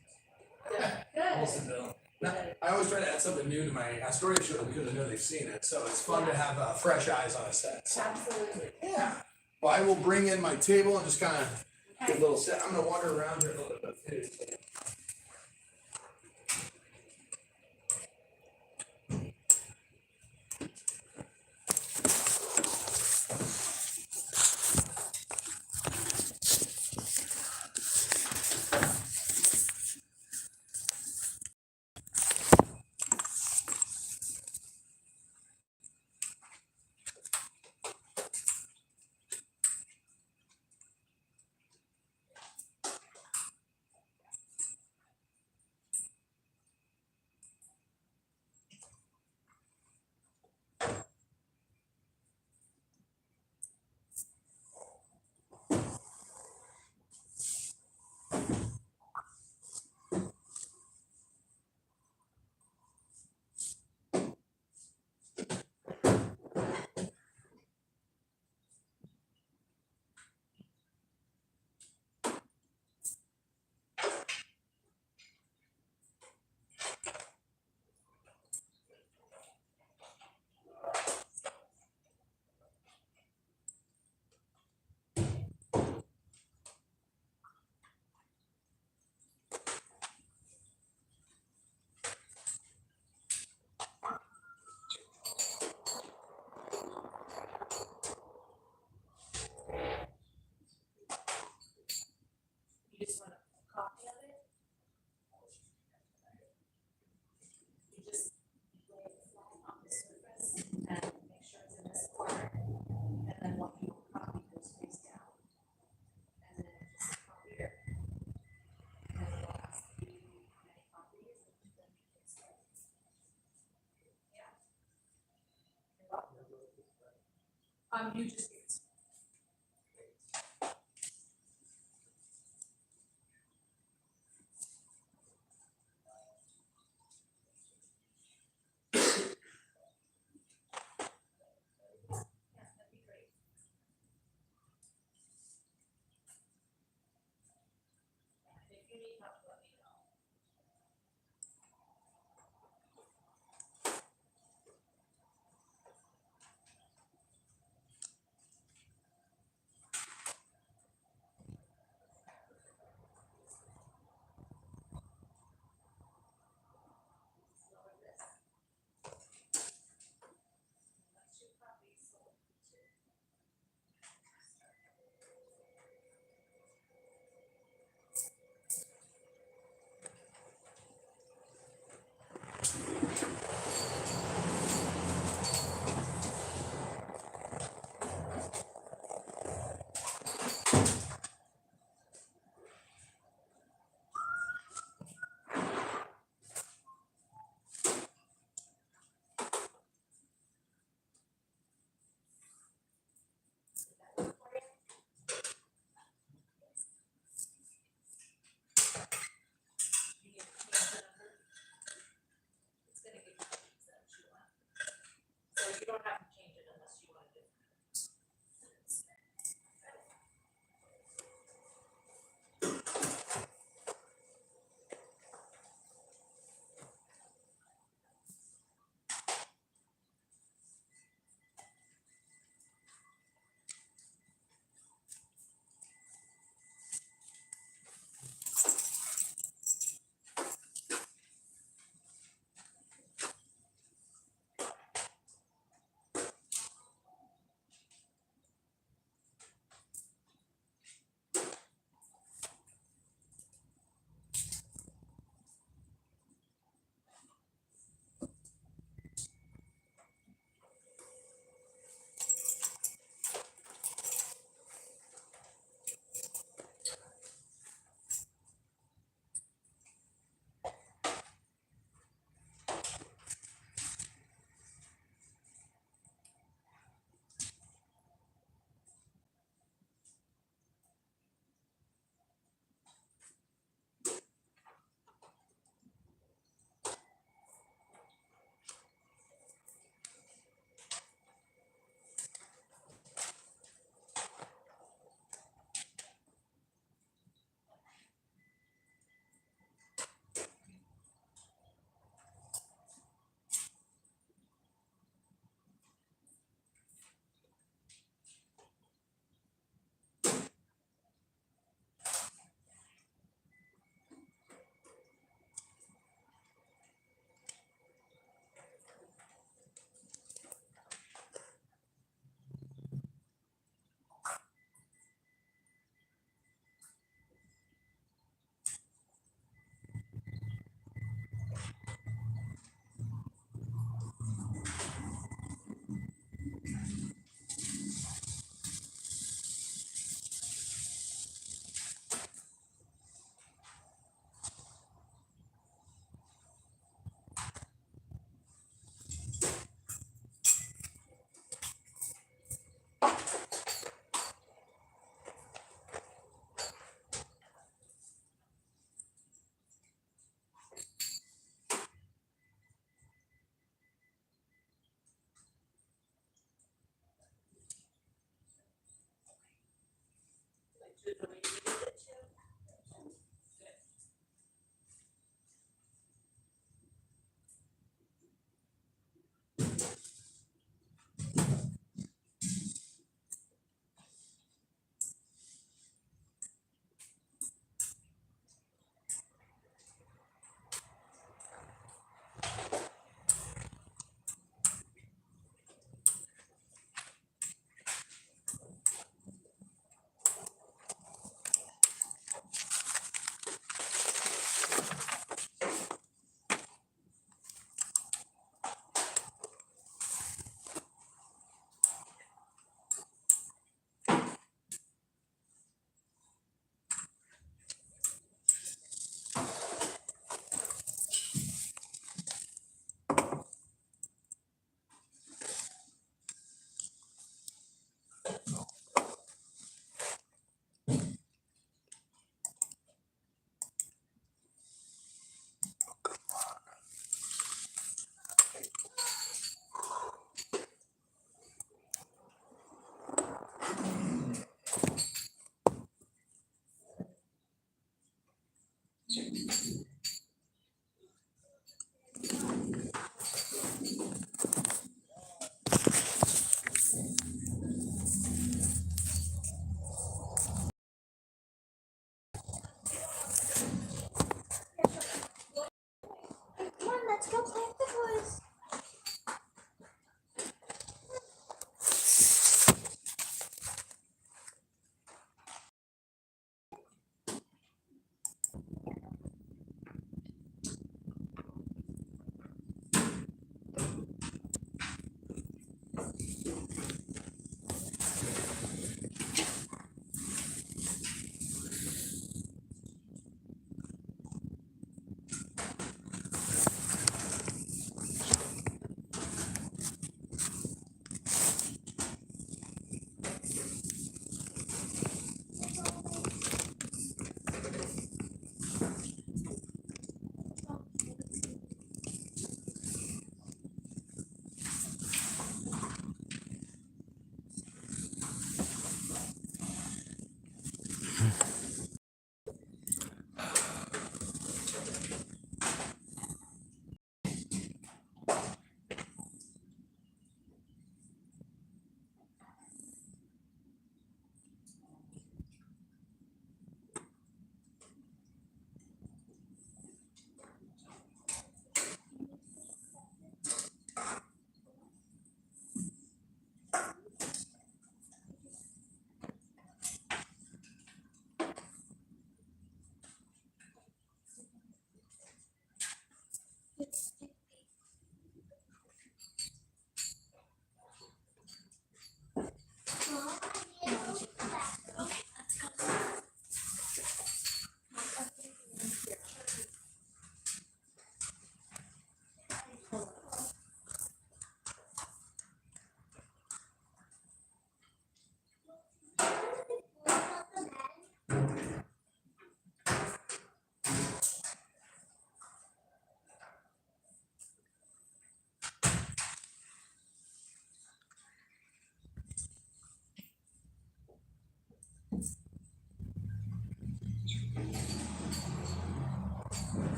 Good. Wilsonville. Now, I always try to add something new to my Astoria show because I know they've seen it. So it's fun to have fresh eyes on a set. So. Absolutely. Yeah. Well, I will bring in my table and just kind of get a little set. I'm gonna wander around here a little bit too. You just. Yeah, that'd be great. And if you need help, let me know. Two copies sold. It's gonna give you the things that you want. So you don't have to change it unless you want to do it.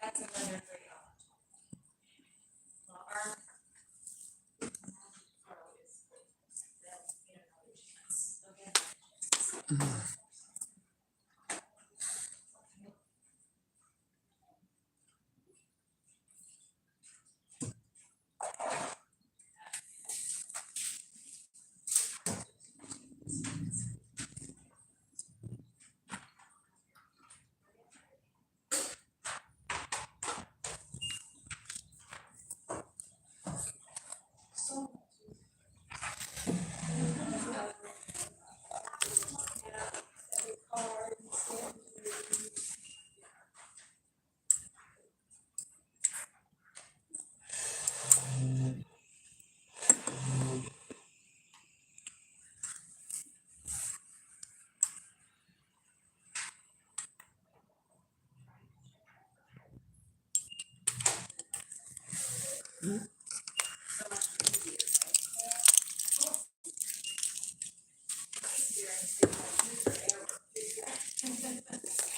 That's another $30. Well, our pro is, they'll get another chance. They'll get another chance.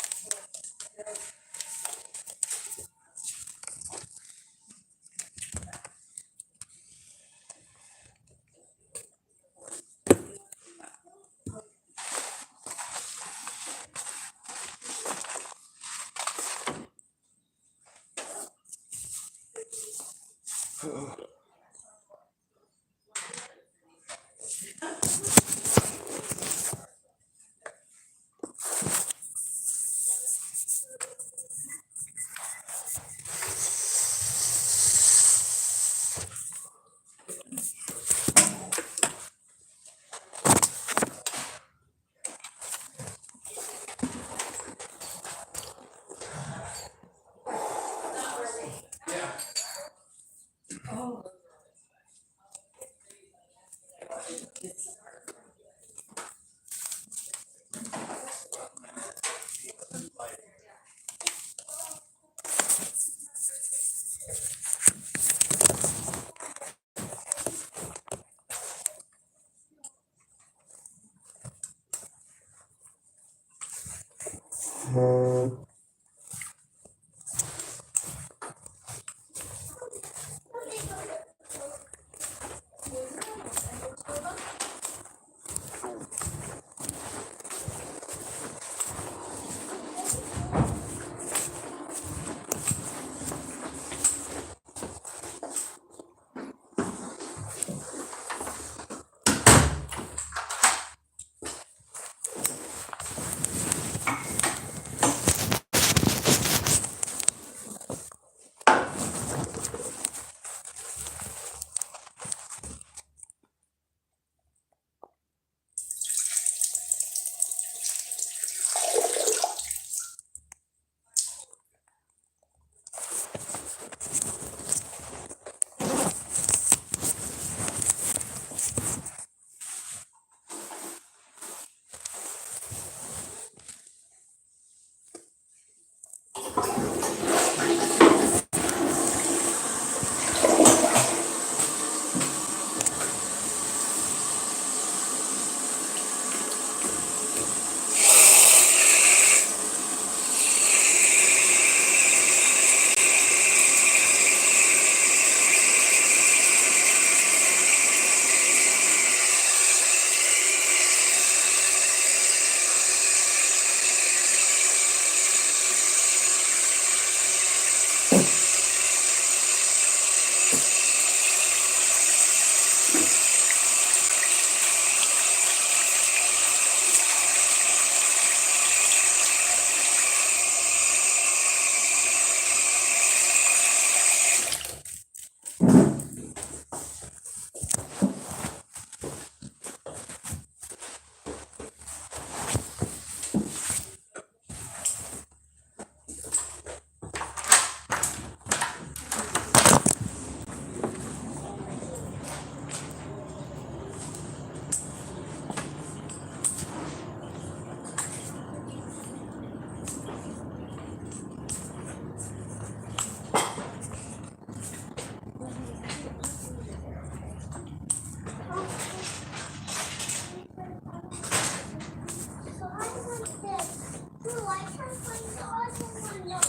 No, I can't find the other one. No.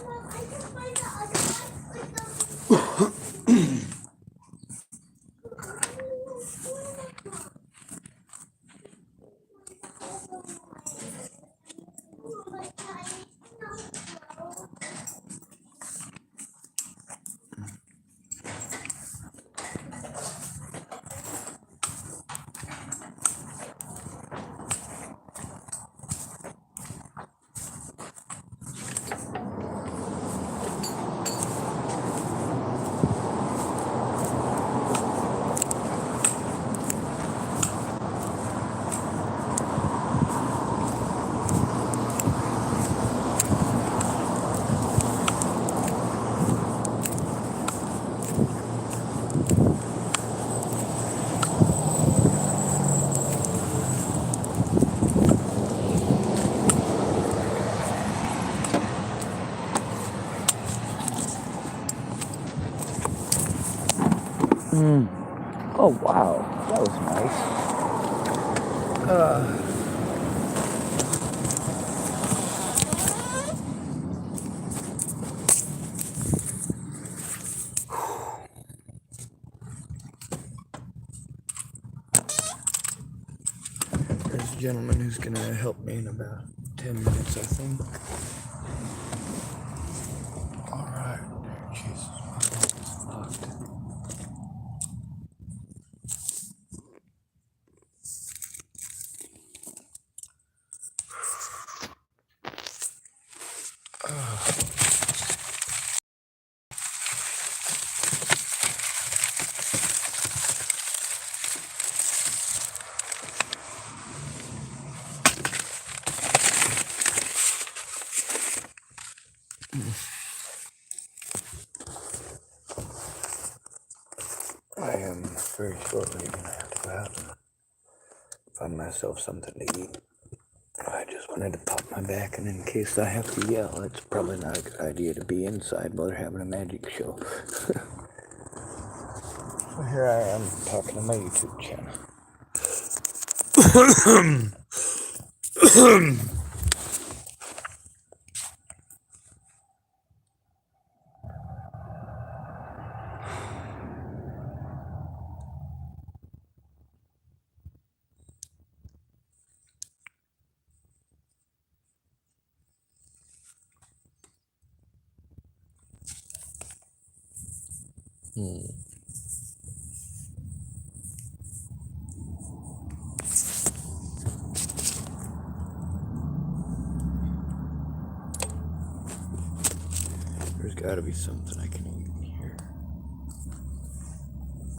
No, I can find the other one. Oh wow, that was nice. There's a gentleman who's gonna help me in about 10 minutes, I think. All right, Jesus, my phone is locked. I am very shortly gonna have to go out and find myself something to eat. I just wanted to pop my back, and in case I have to yell, it's probably not a good idea to be inside while they're having a magic show. So here I am talking to my YouTube channel. There's got to be something I can eat in here.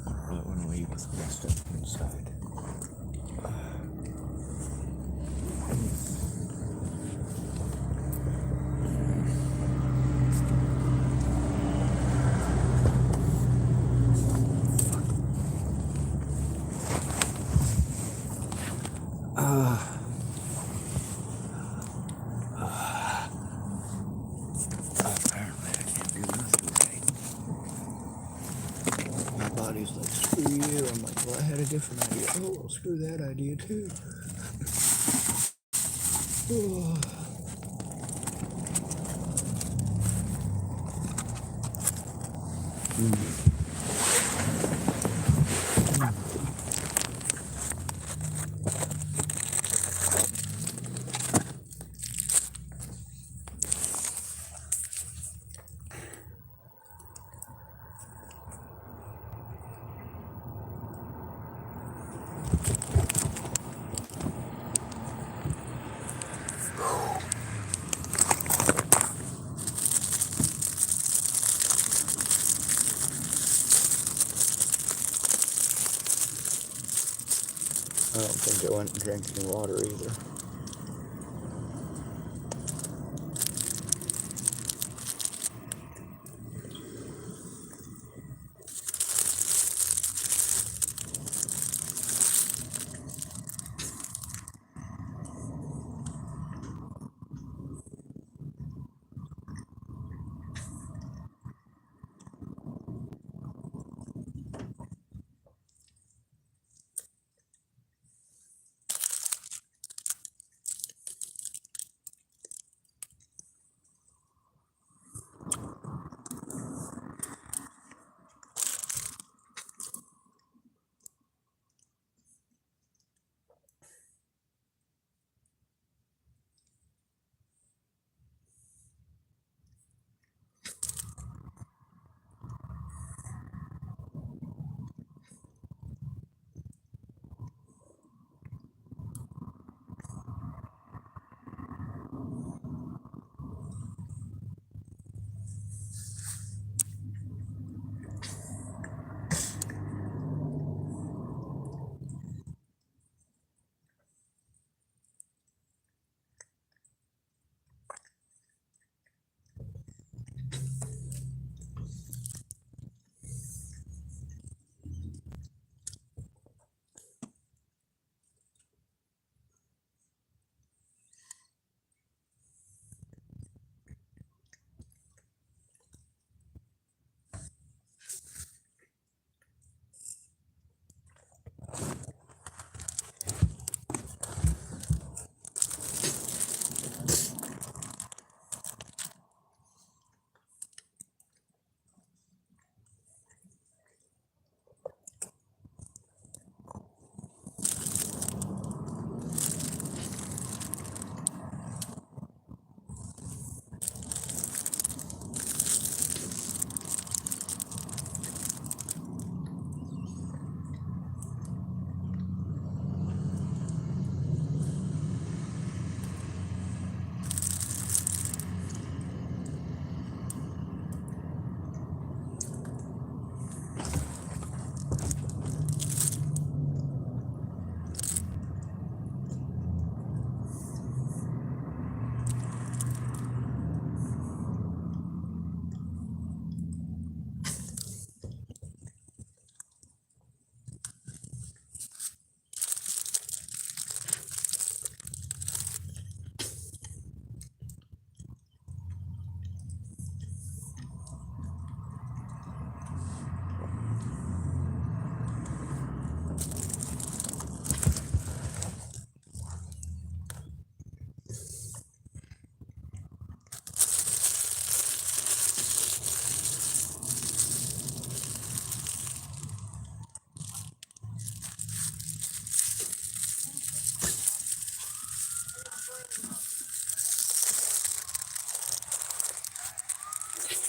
I don't really want to leave with my stuff inside. Apparently I can't do nothing right. My body's like, screw you. I'm like, well, I had a different idea. Oh, well, screw that idea too. I don't think I went and drank any water either.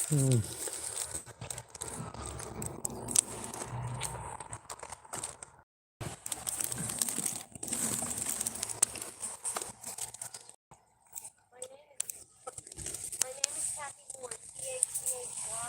My name is Kathy Ward, CHCHY.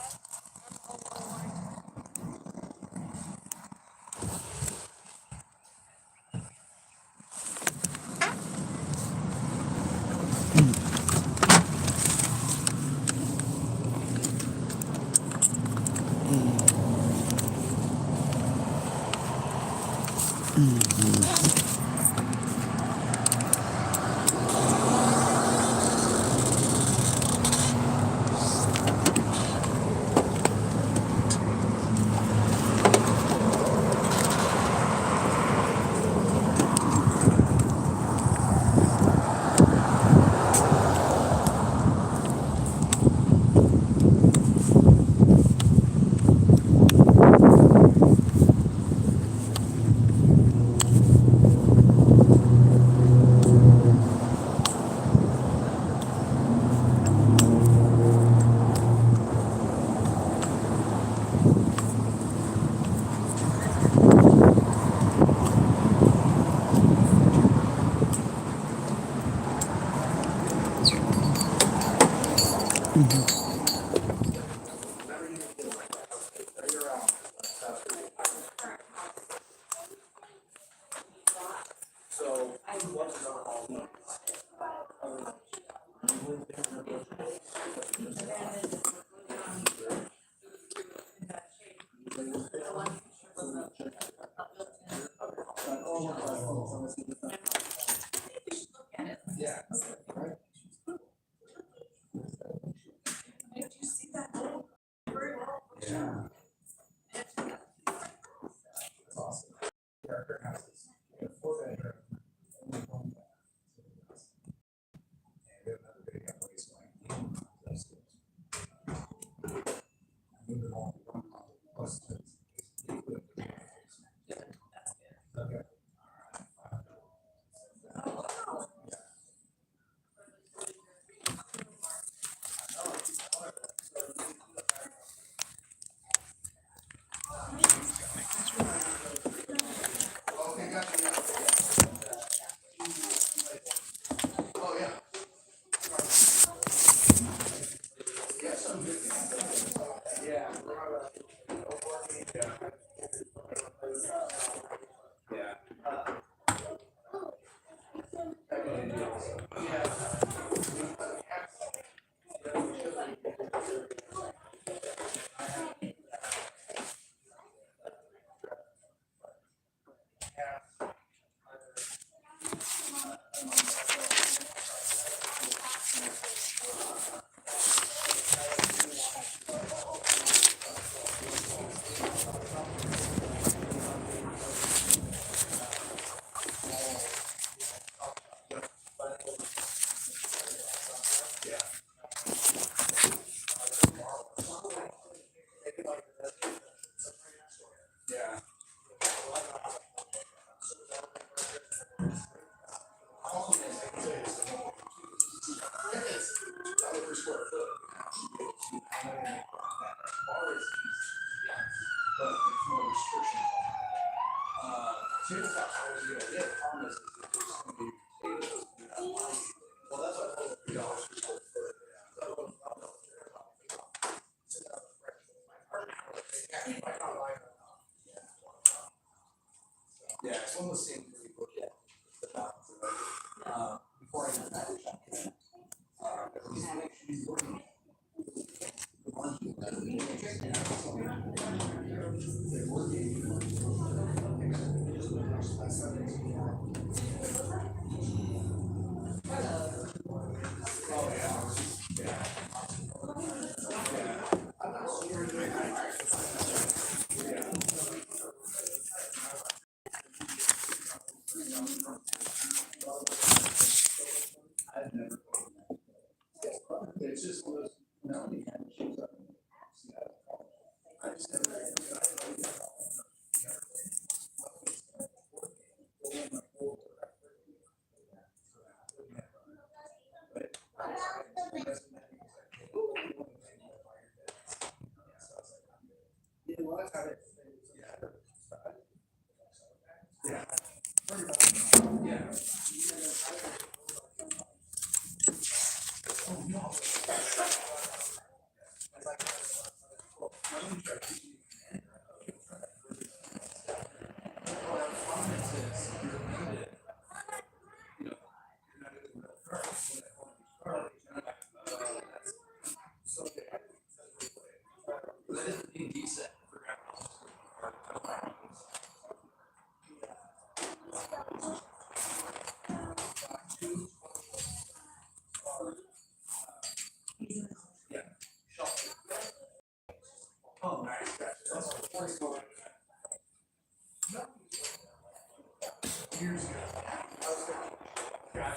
I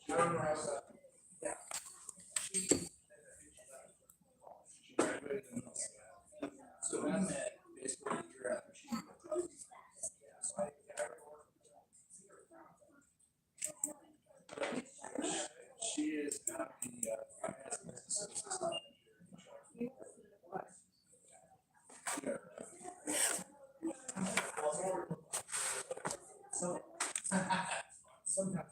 don't know how to. Yeah. She graduated in middle school. So we met basically a year after she graduated. Yeah, so she is now the finance and business services manager. Sometimes.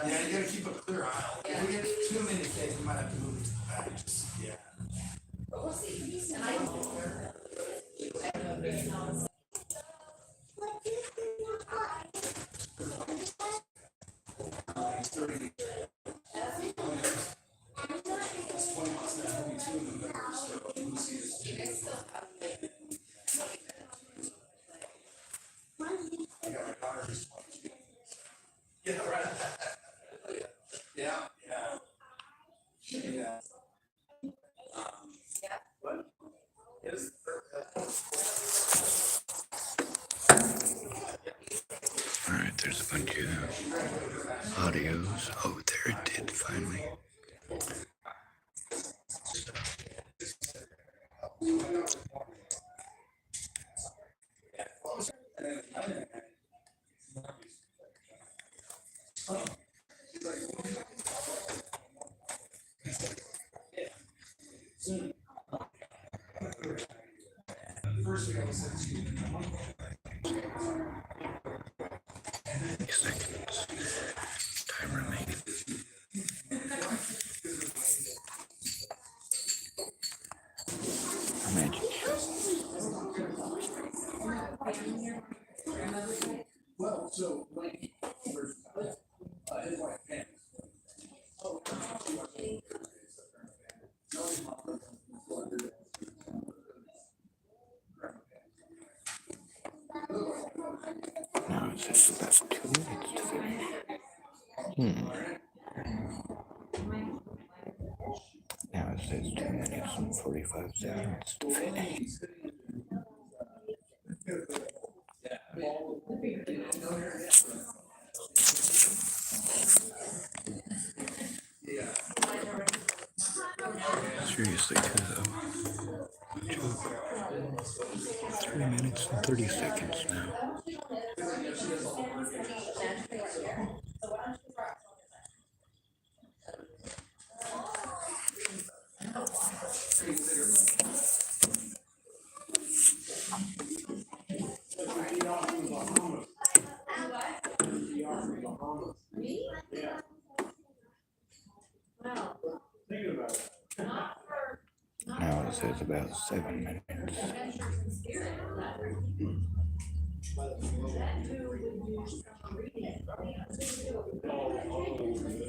Yeah, you gotta keep a clear aisle. If we get too many things, we might have to move it back. Just, yeah. Yeah, right. Yeah, yeah. Yeah. But it's All right, there's a bunch of audios. Oh, there it did finally. Seconds. Time remaining. Magic show. well, so like Now it says that's 2 minutes to finish. Now it says 2 minutes and 45 seconds to finish. Seriously, too, though. Joke. 3 minutes and 30 seconds now. Now it says about 7 minutes.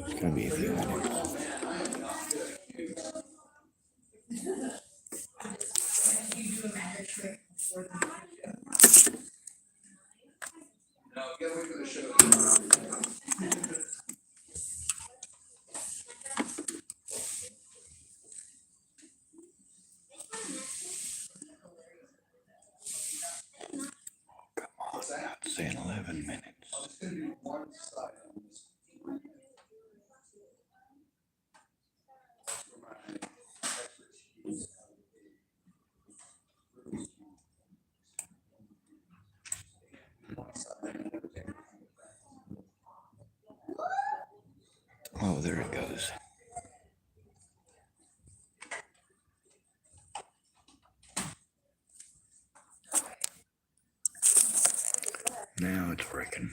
It's gonna be a few minutes. no, you gotta wait for the show. Come on, I'm saying 11 minutes. It's gonna be one side on this. Oh, there it goes. Now it's working.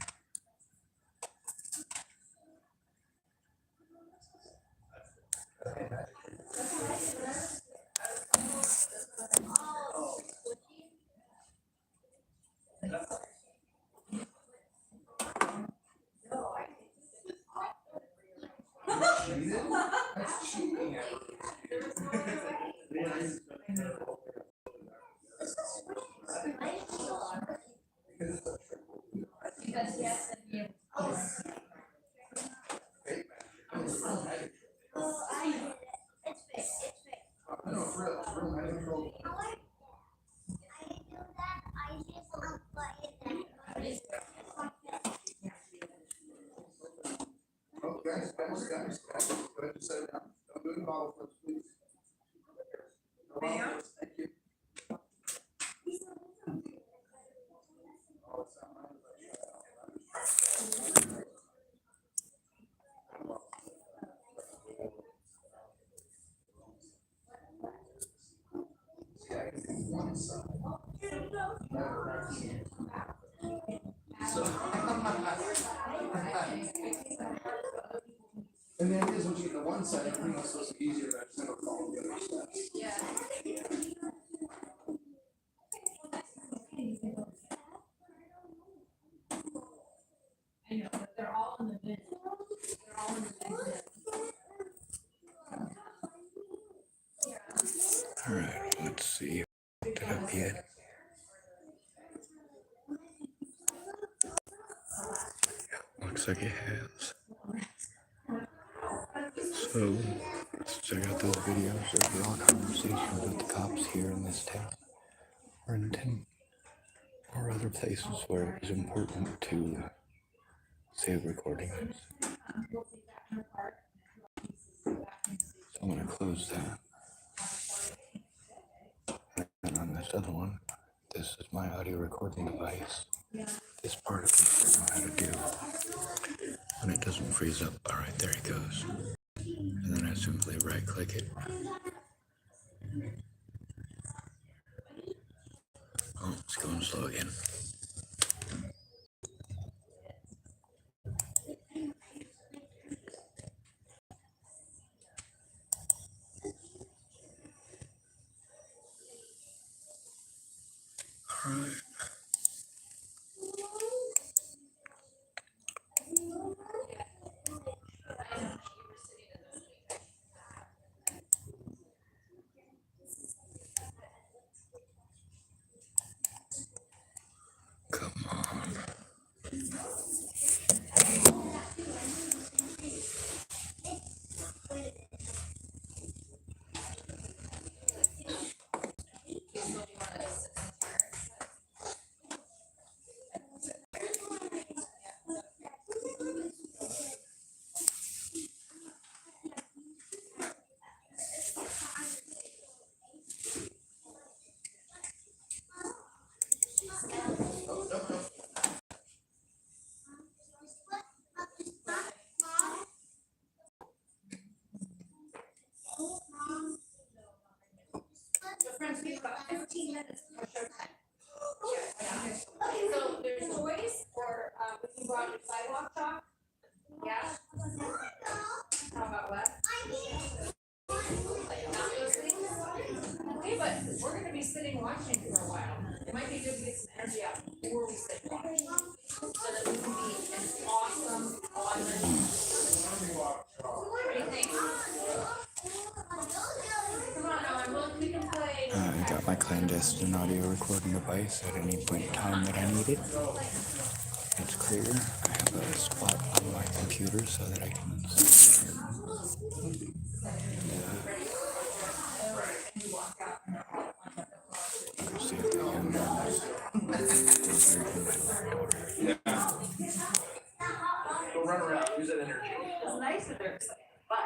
No, for real, I don't know. Oh, guys, go ahead and set it down. Don't do any bottle flips, please. No bottle flips, thank you. Oh, it's not mine, yeah, I can do one side. And the idea is when you get the one side, everything else supposed to be easier, but I just never follow the other steps. I know, but they're all in the bin. They're all in the bin. All right, let's see. Did it up yet? Looks like it has. So, let's check out those videos. Overall conversations with the cops here in this town, or in Tim, or other places where it is important to save recordings. So I'm gonna close that. And on this other one, this is my audio recording device. This part of it I know how to do. And it doesn't freeze up. All right, there it goes. And then I simply right click it. Oh, it's going slow again. All right. Come on. So friends, we have about 15 minutes for showtime. So there's toys, or we can go out to sidewalk talk. Yeah? How about what? Like not those things? Okay, but we're gonna be sitting watching for a while. It might be good to get some energy out before we sit watching. So that we can be an awesome audience. What do you think? Come on, Owen, we can play. I got my clandestine audio recording device at any point in time that I need it. It's clear. I have a spot on my computer so that I can see if the Go run around, use that energy. It's nice that they're excited, but.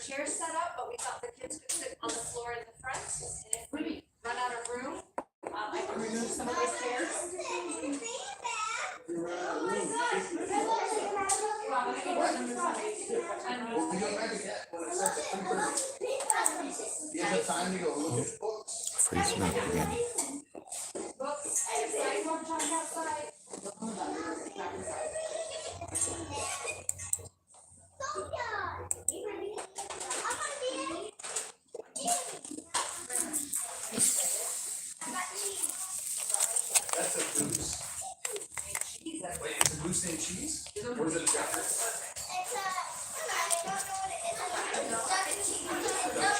chairs set up, but we thought the kids could sit on the floor in the front. And if we run out of room, I can remove some of those chairs. We'll be back again when it's at 3:30. You have time to go look at books. Freezing up again. Books, sidewalk talk outside. That's a goose. Wait, it's a goose named Cheese? Or is it a jacket?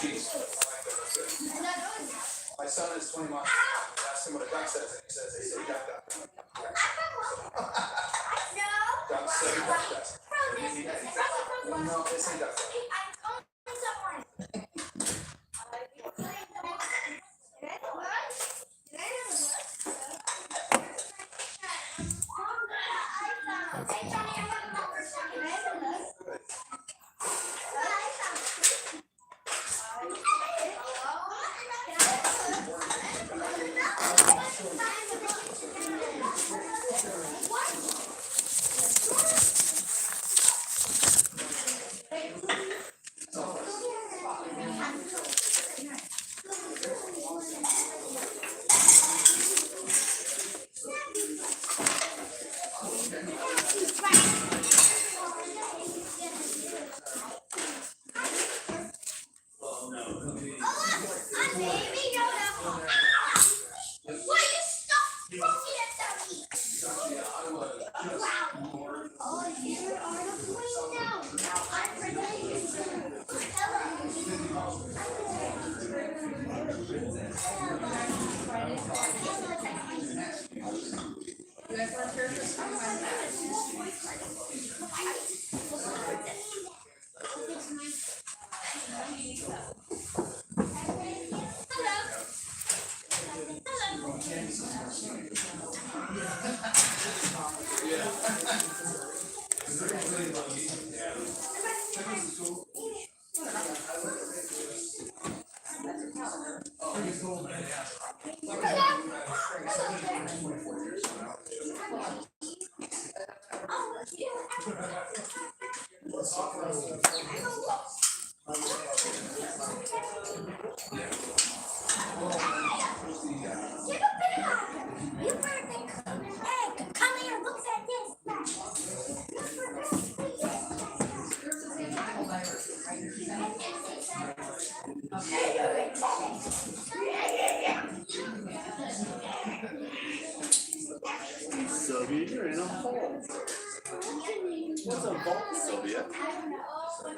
Cheese. My son is 20 months. I asked him what a duck says, and he says they say duck duck. Duck says duck duck. No, they say duck duck. Sylvia, you're in a vault. What's a vault, Sylvia?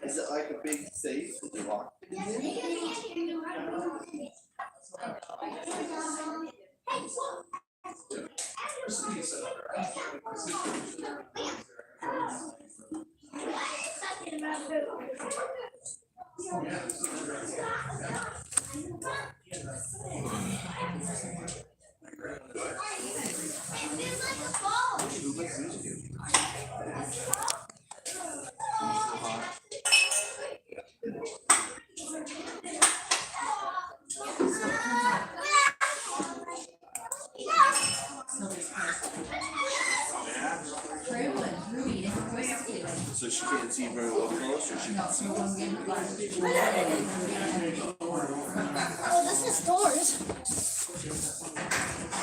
Is it like a big safe that you lock it in? So she can't see very well close, or she can see. Oh, this is doors.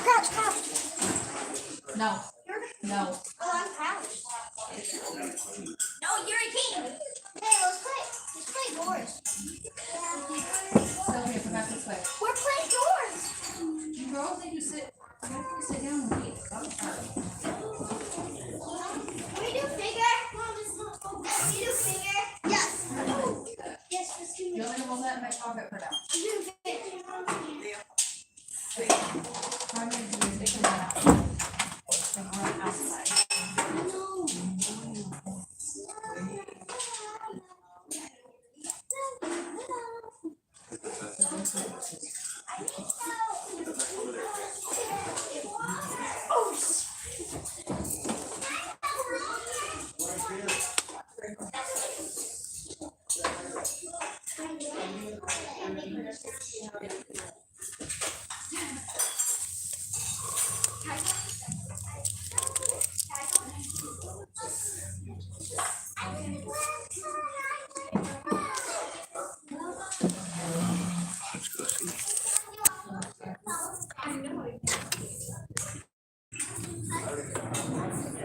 Crouch, crouch. No, no. Oh, I'm crouched. No, you're a king. Hey, let's play doors. Sylvia, come back this way. We're playing doors. You girls need to sit, you have to sit down and wait. I'm sorry. Can we do bigger? Can we do bigger? Yes. Yes, let's do You're only hold that in my pocket for now. bigger. I'm gonna do is take that out. And run outside.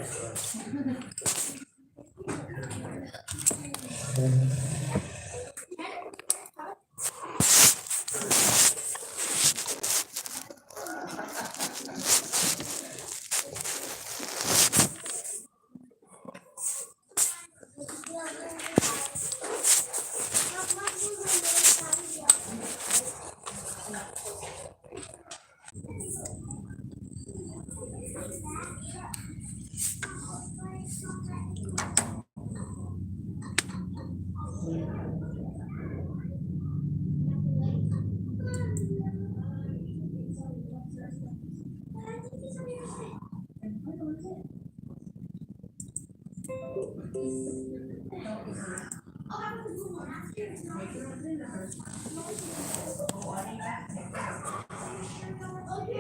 Okay,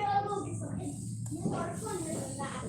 I'll go get something. You are funnier than that.